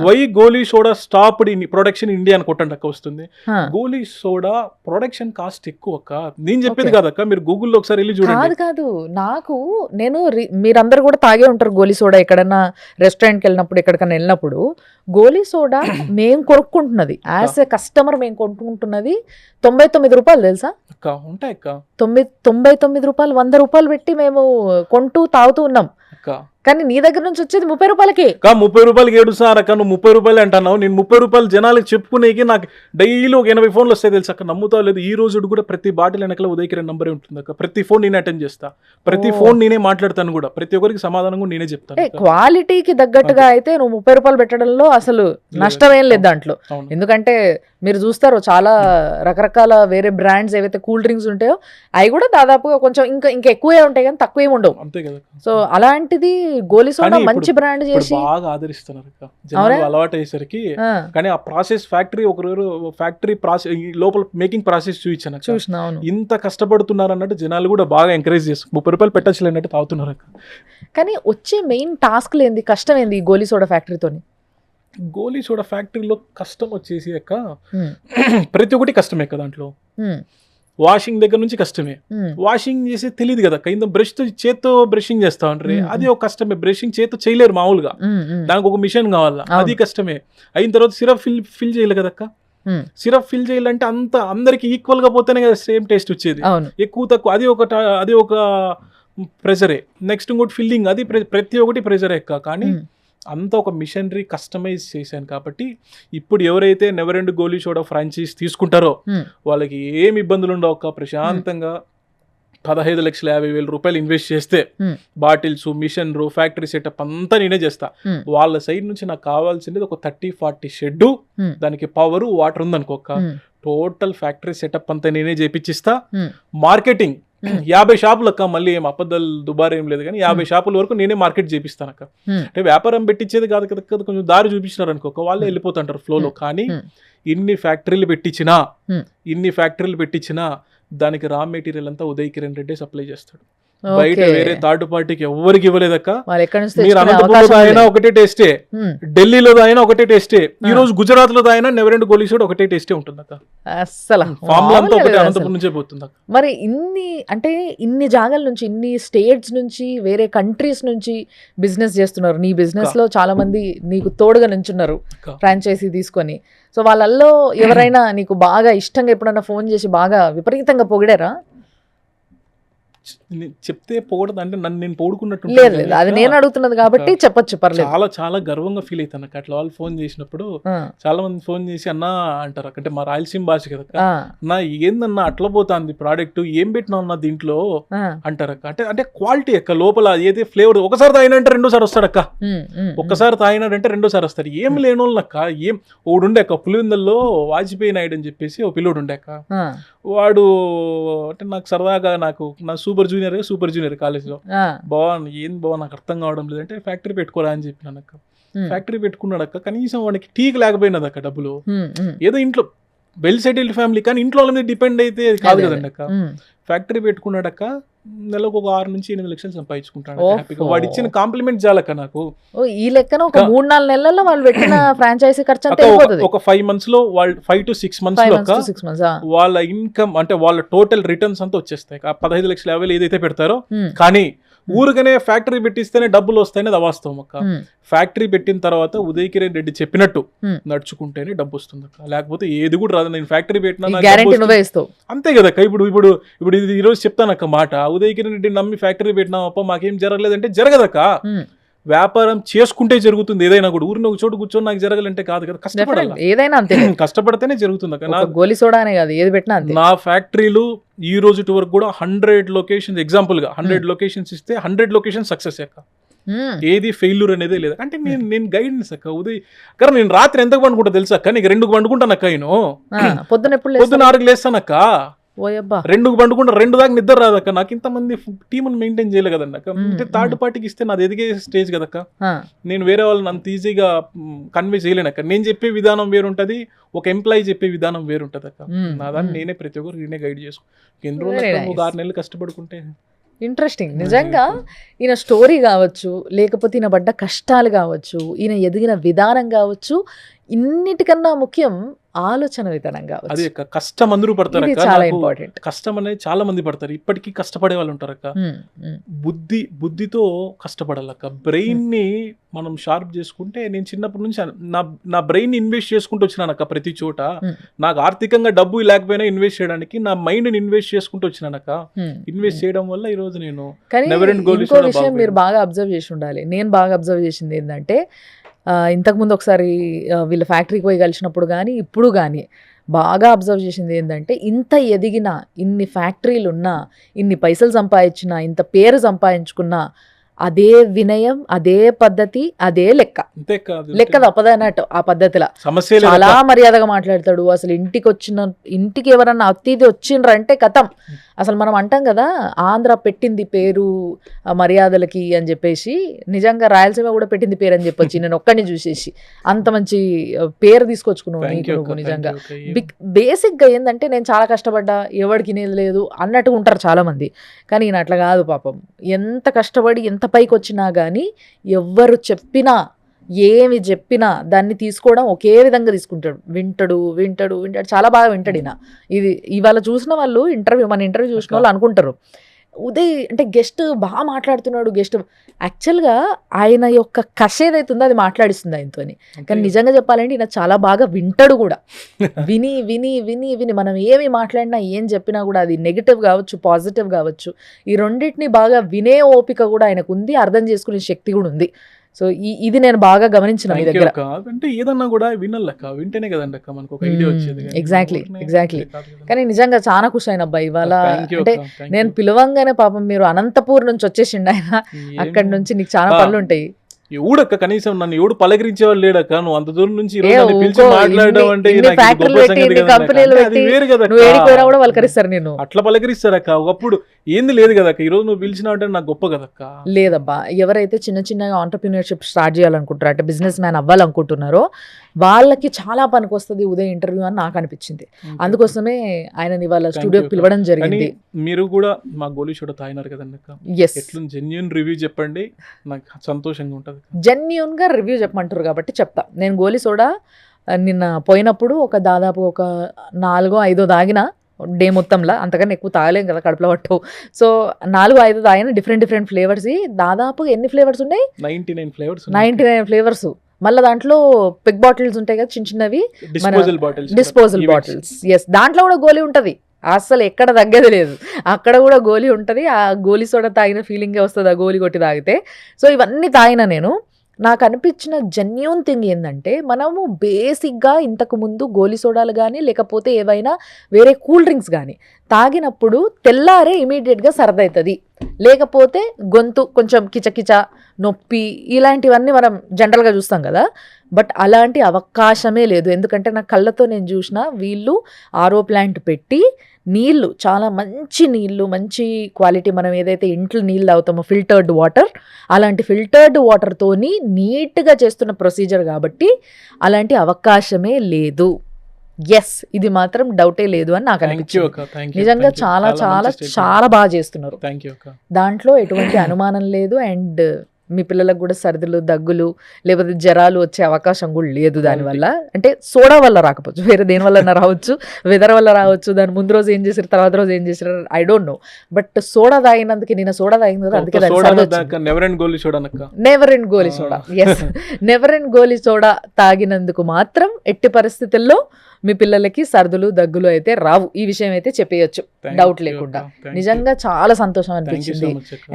why Goli soda stopped in production India అని కొట్టండి అక్క, వస్తుంది. గోలీ సోడా ప్రొడక్షన్ కాస్ట్ ఎక్కువ అక్క, నేను చెప్పేది కాదక్క, మీరు గూగుల్లో ఒకసారి వెళ్ళి చూడండి. కాదు నేను మీరందరూ కూడా తాగే ఉంటారు గోలీ సోడా, ఎక్కడన్నా రెస్టారెంట్కి వెళ్ళినప్పుడు ఎక్కడికన్నా వెళ్ళినప్పుడు. గోలీ సోడా మేము కొనుక్కుంటున్నది, యాజ్ ఎ కస్టమర్ మేము కొనుక్కుంటున్నది 99 రూపాయలు తెలుసా అక్క. ఉంటాయి అక్క, 99 రూపాయలు, 100 రూపాయలు పెట్టి మేము కొంటూ తాగుతూ ఉన్నాం. కానీ నీ దగ్గర నుంచి వచ్చేది 30 రూపాయలకి. 30 రూపాయలకి ఏడుస్తారు అక్క, నువ్వు 30 రూపాయలు అంటున్నావు. నేను 30 రూపాయలు జనాలకు చెప్పుకునేకి నాకు డైలీ ఒక 80 ఫోన్లు వస్తాయి తెలుసు అక్క. నమ్ముతావు లేదు, ఈ రోజు కూడా ప్రతి బాటిల్ వెనకాల ఉదయ్ కిరణ్ నంబరే ఉంటుంది అక్క. ప్రతి ఫోన్ నేనే అటెండ్ చేస్తా, ప్రతి ఫోన్ నేనే మాట్లాడతాను కూడా, ప్రతి ఒక్కరికి సమాధానం కూడా నేనే చెప్తాను. క్వాలిటీకి తగ్గట్టుగా అయితే నువ్వు 30 రూపాయలు పెట్టడంలో అసలు నష్టమేం లేదు దాంట్లో. ఎందుకంటే మీరు చూస్తారు చాలా రకరకాల వేరే బ్రాండ్స్ ఏవైతే కూల్ డ్రింక్స్ ఉంటాయో అవి కూడా దాదాపుగా కొంచెం ఇంకా ఎక్కువే ఉంటాయి కానీ తక్కువ ఏమి ఉండవు. అంతే కదా. సో అలాంటిది గోలీ సోడా మంచి బ్రాండ్ చేసి బాగా ఆదరిస్తున్నారు అలవాటు అయ్యేసరికి. కానీ ఆ ప్రాసెస్ ఫ్యాక్టరీ ప్రాసెస్ లోపల మేకింగ్ ప్రాసెస్ చూపించాను. ఇంత కష్టపడుతున్నారు అన్నట్టు జనాలు కూడా బాగా ఎంకరేజ్ చేస్తారు. 30 రూపాయలు పెట్టచ్చు అన్నట్టు తాగుతున్నారు అక్క. కానీ వచ్చే మెయిన్ టాస్క్ ఏంది, కష్టం ఏంది ఈ గోలీ సోడా ఫ్యాక్టరీతోని? గోలీ సోడా ఫ్యాక్టరీలో కష్టం వచ్చేసి అక్క ప్రతి ఒక్కటి కష్టమే కదా. దాంట్లో వాషింగ్ దగ్గర నుంచి కష్టమే. వాషింగ్ చేసి తెలియదు కదా, కింద బ్రష్ తో చేత్తో బ్రషింగ్ చేస్తా ఉంటారు, అది ఒక కష్టమే. బ్రషింగ్ చేత్తో చేయలేరు మామూలుగా, దానికి ఒక మిషన్ కావాలా, అది కష్టమే. అయిన తర్వాత సిరప్ ఫిల్ చేయాలి కదక్క. సిరప్ ఫిల్ చేయాలంటే అందరికి ఈక్వల్ గా పోతేనే కదా సేమ్ టేస్ట్ వచ్చేది. ఎక్కువ తక్కువ అది ఒక ప్రెజరే. నెక్స్ట్ ఇంకోటి ఫిల్లింగ్, అది ప్రతి ఒక్కటి ప్రెజరే ఎక్క. కానీ అంత ఒక మిషనరీ కస్టమైజ్ చేశాను కాబట్టి ఇప్పుడు ఎవరైతే నెవర్ ఎండ్ గోలీ సోడా ఫ్రాంచైజ్ తీసుకుంటారో వాళ్ళకి ఏమి ఇబ్బందులు ఉండవు అక్క. ప్రశాంతంగా 15,50,000 రూపాయలు ఇన్వెస్ట్ చేస్తే బాటిల్స్, మిషన్, ఫ్యాక్టరీ సెటప్ అంతా నేనే చేస్తా. వాళ్ళ సైడ్ నుంచి నాకు కావాల్సింది ఒక 30-40 షెడ్, దానికి పవర్, వాటర్ ఉందనుకోక, టోటల్ ఫ్యాక్టరీ సెటప్ అంతా నేనే చేపిచ్చిస్తా. మార్కెటింగ్ 50 షాపులు అక్క, మళ్ళీ ఏం అబద్ధాలు దుబారా ఏం లేదు కానీ 50 షాపుల వరకు నేనే మార్కెట్ చేపిస్తాను అక్క. అంటే వ్యాపారం పెట్టించేది కాదు కదా, కొంచెం దారి చూపించినారు అనుకోక వాళ్ళే వెళ్ళిపోతుంటారు ఫ్లోలో. కానీ ఇన్ని ఫ్యాక్టరీలు పెట్టించినా దానికి రా మెటీరియల్ అంతా ఉదయ్ కిరణ్ రెడ్డి సప్లై చేస్తాడు. బయట వేరే థర్డ్ పార్టీకి ఎవరికి ఇవ్వలేదక్క. మీరు అనంతపురంలో అయినా ఒకటే టేస్టే, ఢిల్లీలో అయినా ఒకటే టేస్టే, ఈ రోజు గుజరాత్ లో అయినా నెవర్ ఎండ్ గోలీ సోడా ఒకటే టేస్టే ఉంటుంది అక్క. అసలు అనంతపురం నుంచే పోతుంది అక్క. మరి ఇన్ని జాగాల నుంచి, ఇన్ని స్టేట్స్ నుంచి, వేరే కంట్రీస్ నుంచి బిజినెస్ చేస్తున్నారు. నీ బిజినెస్ లో చాలా మంది నీకు తోడుగా నుంచున్నారు ఫ్రాంచైజీ తీసుకొని. సో వాళ్ళల్లో ఎవరైనా నీకు బాగా ఇష్టంగా ఎప్పుడన్నా ఫోన్ చేసి బాగా విపరీతంగా పొగిడారా? చెప్తే పొగడదు అంటే నన్ను నేను పొగుడుకున్నట్టు. లేదు, అది నేను అడుగుతున్నది కాబట్టి చెప్పొచ్చు, పర్లేదు. చాలా చాలా గర్వంగా ఫీల్ అవుతాను అక్క. అట్లా వాళ్ళు ఫోన్ చేసినప్పుడు చాలా మంది ఫోన్ చేసి అన్నా అంటారు అంటే మా రాయలసీమ భాష కదా, నా ఏందన్నా అట్లా పోతాంది ప్రోడక్ట్, ఏం పెట్టినావు అన్న దీంట్లో అంటారు అక్క. అంటే క్వాలిటీ అక్క, లోపల ఏదే ఫ్లేవర్. ఒకసారి తాగినంటే రెండోసారి వస్తాడక్క, ఒక్కసారి తాగినాడంటే రెండోసారి వస్తాడు. ఏం లేనోళ్ళక్క, ఏం ఓడుండే అక్క పులివెందుల్లో వాజ్పేయి నాయుడు అని చెప్పేసి ఓ పిల్లోడు ఉండే అక్క. వాడు అంటే నాకు సరదాగా నా సూపర్ జూనియర్ కాలేజ్లో బాగుంది, ఏం బాగా నాకు అర్థం కావడం లేదంటే ఫ్యాక్టరీ పెట్టుకోరా అని చెప్పినాను అక్క. ఫ్యాక్టరీ పెట్టుకున్నాడు అక్క, కనీసం వాడికి టీకి లేకపోయినది అక్క డబ్బులు. ఏదో ఇంట్లో వెల్ సెటిల్డ్ ఫ్యామిలీ, కానీ ఇంట్లో వాళ్ళ మీద డిపెండ్ అయితే అది కాదు కదండి అక్క. ఫ్యాక్టరీ పెట్టుకున్నాడక్క, నెలకు ఒక 6 నుంచి 8 లక్షలు సంపాదించుకుంటాడు హ్యాపీగా. వాడు ఇచ్చిన కాంప్లిమెంట్ చాలక్క నాకు. ఈ లెక్కన ఒక 3-4 నెలల్లో వాళ్ళు పెట్టిన ఫ్రాంచైజీ ఖర్చు అంతా ఒక 5 months లో వాళ్ళు 5 to 6 months లో వాళ్ళ ఇన్కమ్ అంటే వాళ్ళ టోటల్ రిటర్న్స్ అంతా వచ్చేస్తాయి. 15,50,000 ఏదైతే పెడతారో. కానీ ఊరికనే ఫ్యాక్టరీ పెట్టిస్తేనే డబ్బులు వస్తాయని అది అవాస్తవం అక్క. ఫ్యాక్టరీ పెట్టిన తర్వాత ఉదయ్ కిరణ్ రెడ్డి చెప్పినట్టు నడుచుకుంటేనే డబ్బు వస్తుంది అక్క, లేకపోతే ఏది కూడా రాదు. నేను ఫ్యాక్టరీ పెట్టినా అంతే కదక్క. ఇప్పుడు ఇది ఈ రోజు చెప్తానక్క మాట, ఉదయ్ కిరణ్ రెడ్డి నమ్మి ఫ్యాక్టరీ పెట్టినాం అప్ప మాకేం జరగలేదంటే జరగదక్క. వ్యాపారం చేసుకుంటే జరుగుతుంది ఏదైనా కూడా. ఊరిని ఒక చోటు కూర్చొని నాకు జరగాలంటే కాదు కదా, కష్టపడాలి. ఏదైనా అంతే, కష్టపడితేనే జరుగుతుంది అక్క. గోలి సోడానే కాదు, ఏది పెట్టినా నా ఫ్యాక్టరీలు ఈ రోజు వరకు కూడా 100 లొకేషన్స్, ఎగ్జాంపుల్ గా 100 లొకేషన్స్ ఇస్తే 100 లొకేషన్ సక్సెస్ అక్క. ఏది ఫెయిల్యూర్ అనేది లేదు. అంటే నేను గైడెన్స్ అక్క. ఉదయ్ కానీ నేను రాత్రి ఎంతకు పండుకుంటా తెలుసా అక్క, నీకు 2కు పండుకుంటాను అక్క. నేను పొద్దున 6కి లేస్తానక్క, 2కు పండుకుంటా, 2 దాకా నిద్ర రాదక్క. నాకు ఇంతమంది టీముని మెయింటైన్ చేయలేదు కదండి అక్క. అంటే థర్డ్ పార్టీకి ఇస్తే నాది ఎదిగే స్టేజ్ కదక్క. నేను వేరే వాళ్ళని అంత ఈజీగా కన్వే చేయలేనక్క. నేను చెప్పే విధానం వేరుంటది, ఒక ఎంప్లాయీ చెప్పే విధానం వేరుంటది అక్క. నా దాన్ని నేనే ప్రతి ఒక్కరు నేనే గైడ్ చేసుకో. ఎన్ని రోజులు 6 నెలలు కష్టపడుకుంటే. ఇంట్రెస్టింగ్. నిజంగా ఈయన స్టోరీ కావచ్చు, లేకపోతే ఈయన పడ్డ కష్టాలు కావచ్చు, ఈయన ఎదిగిన విధానం కావచ్చు, ఇన్నిటికన్నా ముఖ్యం ఆలోచన విధానం కావచ్చు. అది కష్టం అందరూ పడతారు అక్క. చాలా ఇంపార్టెంట్. కష్టం అనేది చాలా మంది పడతారు, ఇప్పటికీ కష్టపడే వాళ్ళు ఉంటారు అక్క. బుద్ధితో కష్టపడాలక్క. బ్రెయిన్ ని మనం షార్ప్ చేసుకుంటే, నేను చిన్నప్పటి నుంచి నా బ్రెయిన్ ఇన్వెస్ట్ చేసుకుంటూ వచ్చినాను అక్క. ప్రతి చోట నాకు ఆర్థికంగా డబ్బు లేకపోయినా ఇన్వెస్ట్ చేయడానికి నా మైండ్ ని ఇన్వెస్ట్ చేసుకుంటూ వచ్చినానక్క. ఇన్వెస్ట్ చేయడం వల్ల ఈ రోజు నేను ఇంకో విషయం మీరు బాగా అబ్జర్వ్ చేసి ఉండాలి. నేను బాగా అబ్జర్వ్ చేసింది ఏంటంటే, ఇంతకుముందు ఒకసారి వీళ్ళ ఫ్యాక్టరీకి పోయి కలిసినప్పుడు కానీ ఇప్పుడు కానీ బాగా అబ్జర్వ్ చేసింది ఏంటంటే, ఇంత ఎదిగిన, ఇన్ని ఫ్యాక్టరీలు ఉన్నా, ఇన్ని పైసలు సంపాదించినా, ఇంత పేరు సంపాదించుకున్నా, అదే వినయం, అదే పద్ధతి, అదే లెక్క తప్పదన్నట్టు. ఆ పద్ధతిలో చాలా మర్యాదగా మాట్లాడతాడు. అసలు ఇంటికి ఎవరన్నా అతిథి వచ్చిండ్రంటే కథం. అసలు మనం అంటాం కదా, ఆంధ్ర పెట్టింది పేరు మర్యాదలకి అని చెప్పేసి, నిజంగా రాయలసీమ కూడా పెట్టింది పేరు అని చెప్పొచ్చు. నేను ఒక్కడిని చూసేసి అంత మంచి పేరు తీసుకొచ్చుకున్నావు నిజంగా. బేసిక్గా ఏంటంటే, నేను చాలా కష్టపడ్డా, ఎవరికి నేను లేదు అన్నట్టుగా ఉంటారు చాలా మంది. కానీ ఈయన అట్లా కాదు పాపం. ఎంత కష్టపడి ఎంత పైకి వచ్చినా కానీ ఎవ్వరు చెప్పినా, ఏమి చెప్పినా దాన్ని తీసుకోవడం ఒకే విధంగా తీసుకుంటాడు. వింటాడు చాలా బాగా వింటాడు ఈయన. ఇది ఇవాళ చూసిన వాళ్ళు మన ఇంటర్వ్యూ చూసిన వాళ్ళు అనుకుంటారు, ఉదయ్ అంటే గెస్ట్ బాగా మాట్లాడుతున్నాడు. గెస్ట్ యాక్చువల్గా ఆయన యొక్క కష ఏదైతుందో అది మాట్లాడిస్తుంది ఆయనతో. కానీ నిజంగా చెప్పాలంటే ఈయన చాలా బాగా వింటాడు కూడా. విని విని విని విని మనం ఏమి మాట్లాడినా, ఏం చెప్పినా కూడా, అది నెగిటివ్ కావచ్చు, పాజిటివ్ కావచ్చు, ఈ రెండింటిని బాగా వినే ఓపిక కూడా ఆయనకు ఉంది, అర్థం చేసుకునే శక్తి కూడా ఉంది. సో ఇది నేను బాగా గమనించిన మీ దగ్గర. అంటే ఏదన్నా కూడా వినాలక్క, వింటేనే కదండి అక్క మనకు ఒక ఐడియా వచ్చేది. ఎగ్జాక్ట్లీ. కానీ నిజంగా చాలా ఖుషి అయిన అబ్బాయి ఇవాళ. అంటే నేను పిలవంగానే పాపం మీరు అనంతపూర్ నుంచి వచ్చేసిండు ఆయన. అక్కడి నుంచి నీకు చాలా పనులు ఉంటాయి. ఎవడక్క కనీసం నన్ను ఎవడు పలకరించేవాళ్ళు లేడక్క. నువ్వు అంత దూరం నుంచి పిలిచి మాట్లాడడం అంటే అట్లా పలకరిస్తారక్క. ఒకప్పుడు ఏంది లేదు కదక్క, ఈ రోజు నువ్వు పిలిచినావు అంటే నాకు గొప్ప కదక్క. లేదబ్బా, ఎవరైతే చిన్న చిన్నగా ఆంటర్‌ప్రెన్యూర్‌షిప్ స్టార్ట్ చేయాలనుకుంటారో, అంటే బిజినెస్ మ్యాన్ అవ్వాలనుకుంటున్నారో, వాళ్ళకి చాలా పనికి వస్తుంది ఉదయ్ ఇంటర్వ్యూ అని నాకు అనిపించింది. అందుకోసమే ఆయన ఇవాళ స్టూడియోకి పిలవడం జరిగింది. మీరు కూడా మా గోలీ షోడా తాగినారు కదండి అక్క. ఎట్లా జెన్యూన్ రివ్యూ చెప్పండి, నాకు సంతోషంగా ఉంటుంది. జెన్యూన్ గా రివ్యూ చెప్పమంటారు కాబట్టి చెప్తా. నేను గోలీ సోడా నిన్న పోయినప్పుడు దాదాపు ఒక 4-5 తాగిన డే మొత్తంలో. అంతకన్నా ఎక్కువ తాగలేం కదా, కడుపులో పట్టు. సో 4-5 తాగిన, డిఫరెంట్ ఫ్లేవర్స్. దాదాపు ఎన్ని ఫ్లేవర్స్ ఉన్నాయి? 99 ఫ్లేవర్స్. మళ్ళీ దాంట్లో పెగ్ బాటిల్స్ ఉంటాయి కదా, చిన్నవి డిస్పోజల్ బాటిల్స్. ఎస్, దాంట్లో కూడా గోలీ ఉంటుంది. అసలు ఎక్కడ తగ్గేది లేదు, అక్కడ కూడా గోలీ ఉంటుంది. ఆ గోలీ సోడా తాగిన ఫీలింగే వస్తుంది ఆ గోలీ కొట్టి తాగితే. సో ఇవన్నీ తాగిన నేను. నాకు అనిపించిన జెన్యూన్ థింగ్ ఏంటంటే, మనము బేసిక్గా ఇంతకుముందు గోలీ సోడాలు కానీ, లేకపోతే ఏవైనా వేరే కూల్ డ్రింక్స్ కానీ తాగినప్పుడు తెల్లారే ఇమీడియట్గా సరదవుతుంది. లేకపోతే గొంతు కొంచెం కిచకిచ నొప్పి ఇలాంటివన్నీ మనం జనరల్గా చూస్తాం కదా. బట్ అలాంటి అవకాశమే లేదు. ఎందుకంటే నా కళ్ళతో నేను చూసిన వీళ్ళు ఆరో ప్లాంట్ పెట్టి నీళ్లు చాలా మంచి నీళ్లు, మంచి క్వాలిటీ, మనం ఏదైతే ఇంట్లో నీళ్ళు తాగుతామో ఫిల్టర్డ్ వాటర్, అలాంటి ఫిల్టర్డ్ వాటర్తోని నీట్గా చేస్తున్న ప్రొసీజర్ కాబట్టి అలాంటి అవకాశమే లేదు. ఎస్, ఇది మాత్రం డౌటే లేదు అని నాకు అనిపించింది. నిజంగా చాలా చాలా చాలా బాగా చేస్తున్నారు, దాంట్లో ఎటువంటి అనుమానం లేదు. అండ్ మీ పిల్లలకు కూడా సర్దులు దగ్గులు లేకపోతే జ్వరాలు వచ్చే అవకాశం కూడా లేదు దానివల్ల. అంటే సోడా వల్ల రాకపోవచ్చు, వేరే దేని వల్ల రావచ్చు, వెదర్ వల్ల రావచ్చు, దాని ముందు రోజు ఏం చేసారు తర్వాత రోజు ఏం చేసారు I don't know. But soda తాగినందుకు, నేను సోడా తాగింది కదా, అందుకే never and goli soda, yes, never and goli soda తాగినందుకు మాత్రం ఎట్టి పరిస్థితుల్లో మీ పిల్లలకి సర్దులు దగ్గులు అయితే రావు. ఈ విషయం అయితే చెప్పేయచ్చు డౌట్ లేకుండా. నిజంగా చాలా సంతోషం అనిపించింది.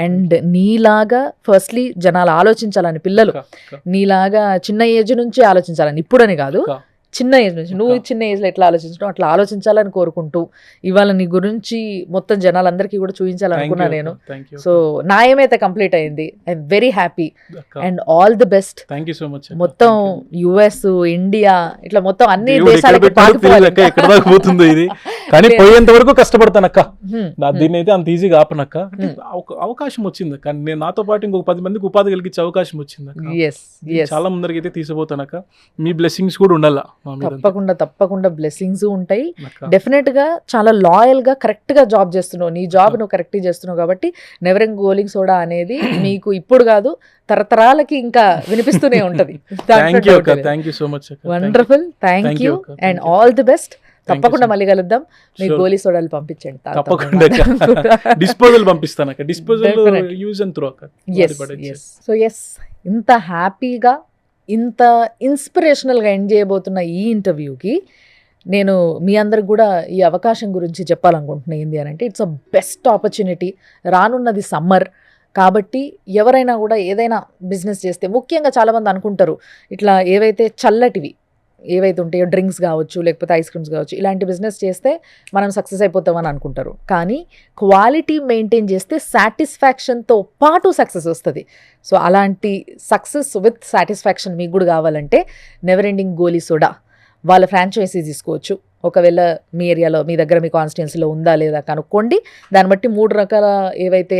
అండ్ నీలాగా ఫస్ట్లీ జనాలు ఆలోచించాలని, పిల్లలు నీలాగా చిన్న ఏజ్ నుంచి ఆలోచించాలని, ఇప్పుడని కాదు, చిన్న ఏజ్ నుంచి, నువ్వు చిన్న ఏజ్లో ఎట్లా ఆలోచించడం అట్లా ఆలోచించాలని కోరుకుంటూ ఇవాళ నీ గురించి మొత్తం జనాలందరికీ కూడా చూపించాలనుకున్నా నేను. సో నా ఏమైతే కంప్లీట్ అయింది. I'm very happy and all the best. మొత్తం యుఎస్, ఇండియా, ఇట్లా మొత్తం అన్ని దేశాలకి పోతుంది ఇది. కానీ పోయేంత వరకు కష్టపడతానక్క, దీన్ని అయితే అంత ఈజీగా ఆపనక్క. అవకాశం వచ్చింది కానీ నేను నాతో పాటు ఇంకొక 10 మందికి ఉపాధి కలిగించే అవకాశం వచ్చింది. చాలా ముందరికి అయితే తీసిపోతానక్క. మీ బ్లెస్సింగ్స్ కూడా ఉండాల. తప్పకుండా బ్లెస్సింగ్స్ ఉంటాయి. డెఫినెట్ గా చాలా లాయల్ గా కరెక్ట్ గా జాబ్ చేస్తున్నావు, నీ జాబ్ నువ్వు కరెక్ట్ చేస్తున్నావు కాబట్టి నెవర్ అండ్ గోలీ సోడా అనేది మీకు ఇప్పుడు కాదు తరతరాలకి ఇంకా వినిపిస్తూనే ఉంటది. Wonderful, thank you and all the best. తప్పకుండా మళ్ళీ కలుద్దాం. మీ గోలీ సోడాలు పంపించండి. సో ఎస్, ఇంత హ్యాపీగా ఇంత ఇన్స్పిరేషనల్గా ఎండ్ చేయబోతున్న ఈ ఇంటర్వ్యూకి నేను మీ అందరికి కూడా ఈ అవకాశం గురించి చెప్పాలనుకుంటున్నా. ఏంటి అని అంటే, ఇట్స్ అ బెస్ట్ ఆపర్చునిటీ. రానున్నది సమ్మర్ కాబట్టి ఎవరైనా కూడా ఏదైనా బిజినెస్ చేస్తే, ముఖ్యంగా చాలామంది అనుకుంటారు ఇట్లా ఏవైతే చల్లటివి ఏవైతే ఉంటాయో, డ్రింక్స్ కావచ్చు లేకపోతే ఐస్ క్రీమ్స్ కావచ్చు, ఇలాంటి బిజినెస్ చేస్తే మనం సక్సెస్ అయిపోతామని అనుకుంటారు. కానీ క్వాలిటీ మెయింటైన్ చేస్తే సాటిస్ఫాక్షన్తో పాటు సక్సెస్ వస్తుంది. సో అలాంటి సక్సెస్ విత్ సాటిస్ఫాక్షన్ మీకు కూడా కావాలంటే నెవర్ ఎండింగ్ గోలీ సోడా వాళ్ళ ఫ్రాంచైజీ తీసుకోవచ్చు. ఒకవేళ మీ ఏరియాలో, మీ దగ్గర, మీ కాన్స్టిట్యున్సీలో ఉందా లేదా కనుక్కోండి. దాన్ని బట్టి 3 రకాల ఏవైతే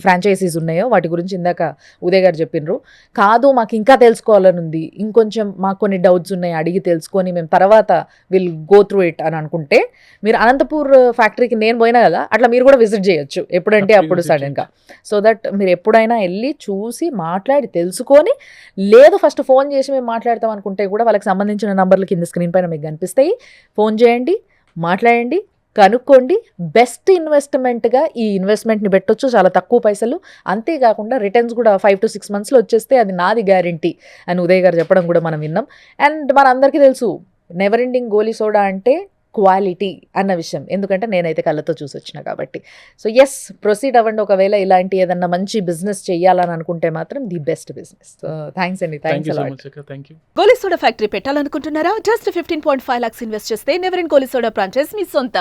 ఫ్రాంచైజీస్ ఉన్నాయో వాటి గురించి ఇందాక ఉదయ్ గారు చెప్పినారు. కాదు మాకు ఇంకా తెలుసుకోవాలని ఉంది, ఇంకొంచెం మాకు కొన్ని డౌట్స్ ఉన్నాయి, అడిగి తెలుసుకొని మేము తర్వాత విల్ గో త్రూ ఇట్ అని అనుకుంటే, మీరు అనంతపూర్ ఫ్యాక్టరీకి నేను పోయినా కదా, అట్లా మీరు కూడా విజిట్ చేయొచ్చు ఎప్పుడంటే అప్పుడు సడన్గా. సో దట్ మీరు ఎప్పుడైనా వెళ్ళి చూసి మాట్లాడి తెలుసుకొని, లేదు ఫస్ట్ ఫోన్ చేసి మేము మాట్లాడతాం అనుకుంటే కూడా వాళ్ళకి సంబంధించిన నంబర్లు కింద స్క్రీన్ పైన మీకు కనిపిస్తాయి. ఫోన్ చేయండి, మాట్లాడండి, కనుక్కోండి. బెస్ట్ ఇన్వెస్ట్మెంట్గా ఈ ఇన్వెస్ట్మెంట్ని పెట్టొచ్చు, చాలా తక్కువ పైసలు. అంతేకాకుండా రిటర్న్స్ కూడా 5 to 6 monthsలో వచ్చేస్తే అది నాది గ్యారంటీ అని ఉదయ్ గారు చెప్పడం కూడా మనం విన్నాం. అండ్ మన అందరికీ తెలుసు నెవర్ ఎండింగ్ గోలీ సోడా అంటే క్వాలిటీ అన్న విషయం, ఎందుకంటే నేనైతే కళ్ళతో చూసి వచ్చిన కాబట్టి. సో ఎస్, ప్రొసీడ్ అవ్వండి. ఒకవేళ ఇలాంటి ఏదన్నా మంచి బిజినెస్ చేయాలని అనుకుంటే మాత్రం ది బెస్ట్ బిజినెస్. థ్యాంక్స్ అండి, thanks a lot. Goli soda factory పెట్టాలనుకుంటున్నారా? జస్ట్ 15.5 lakhs ఇన్వెస్ట్ చేస్తే never and goli soda franchise మీ సొంతం.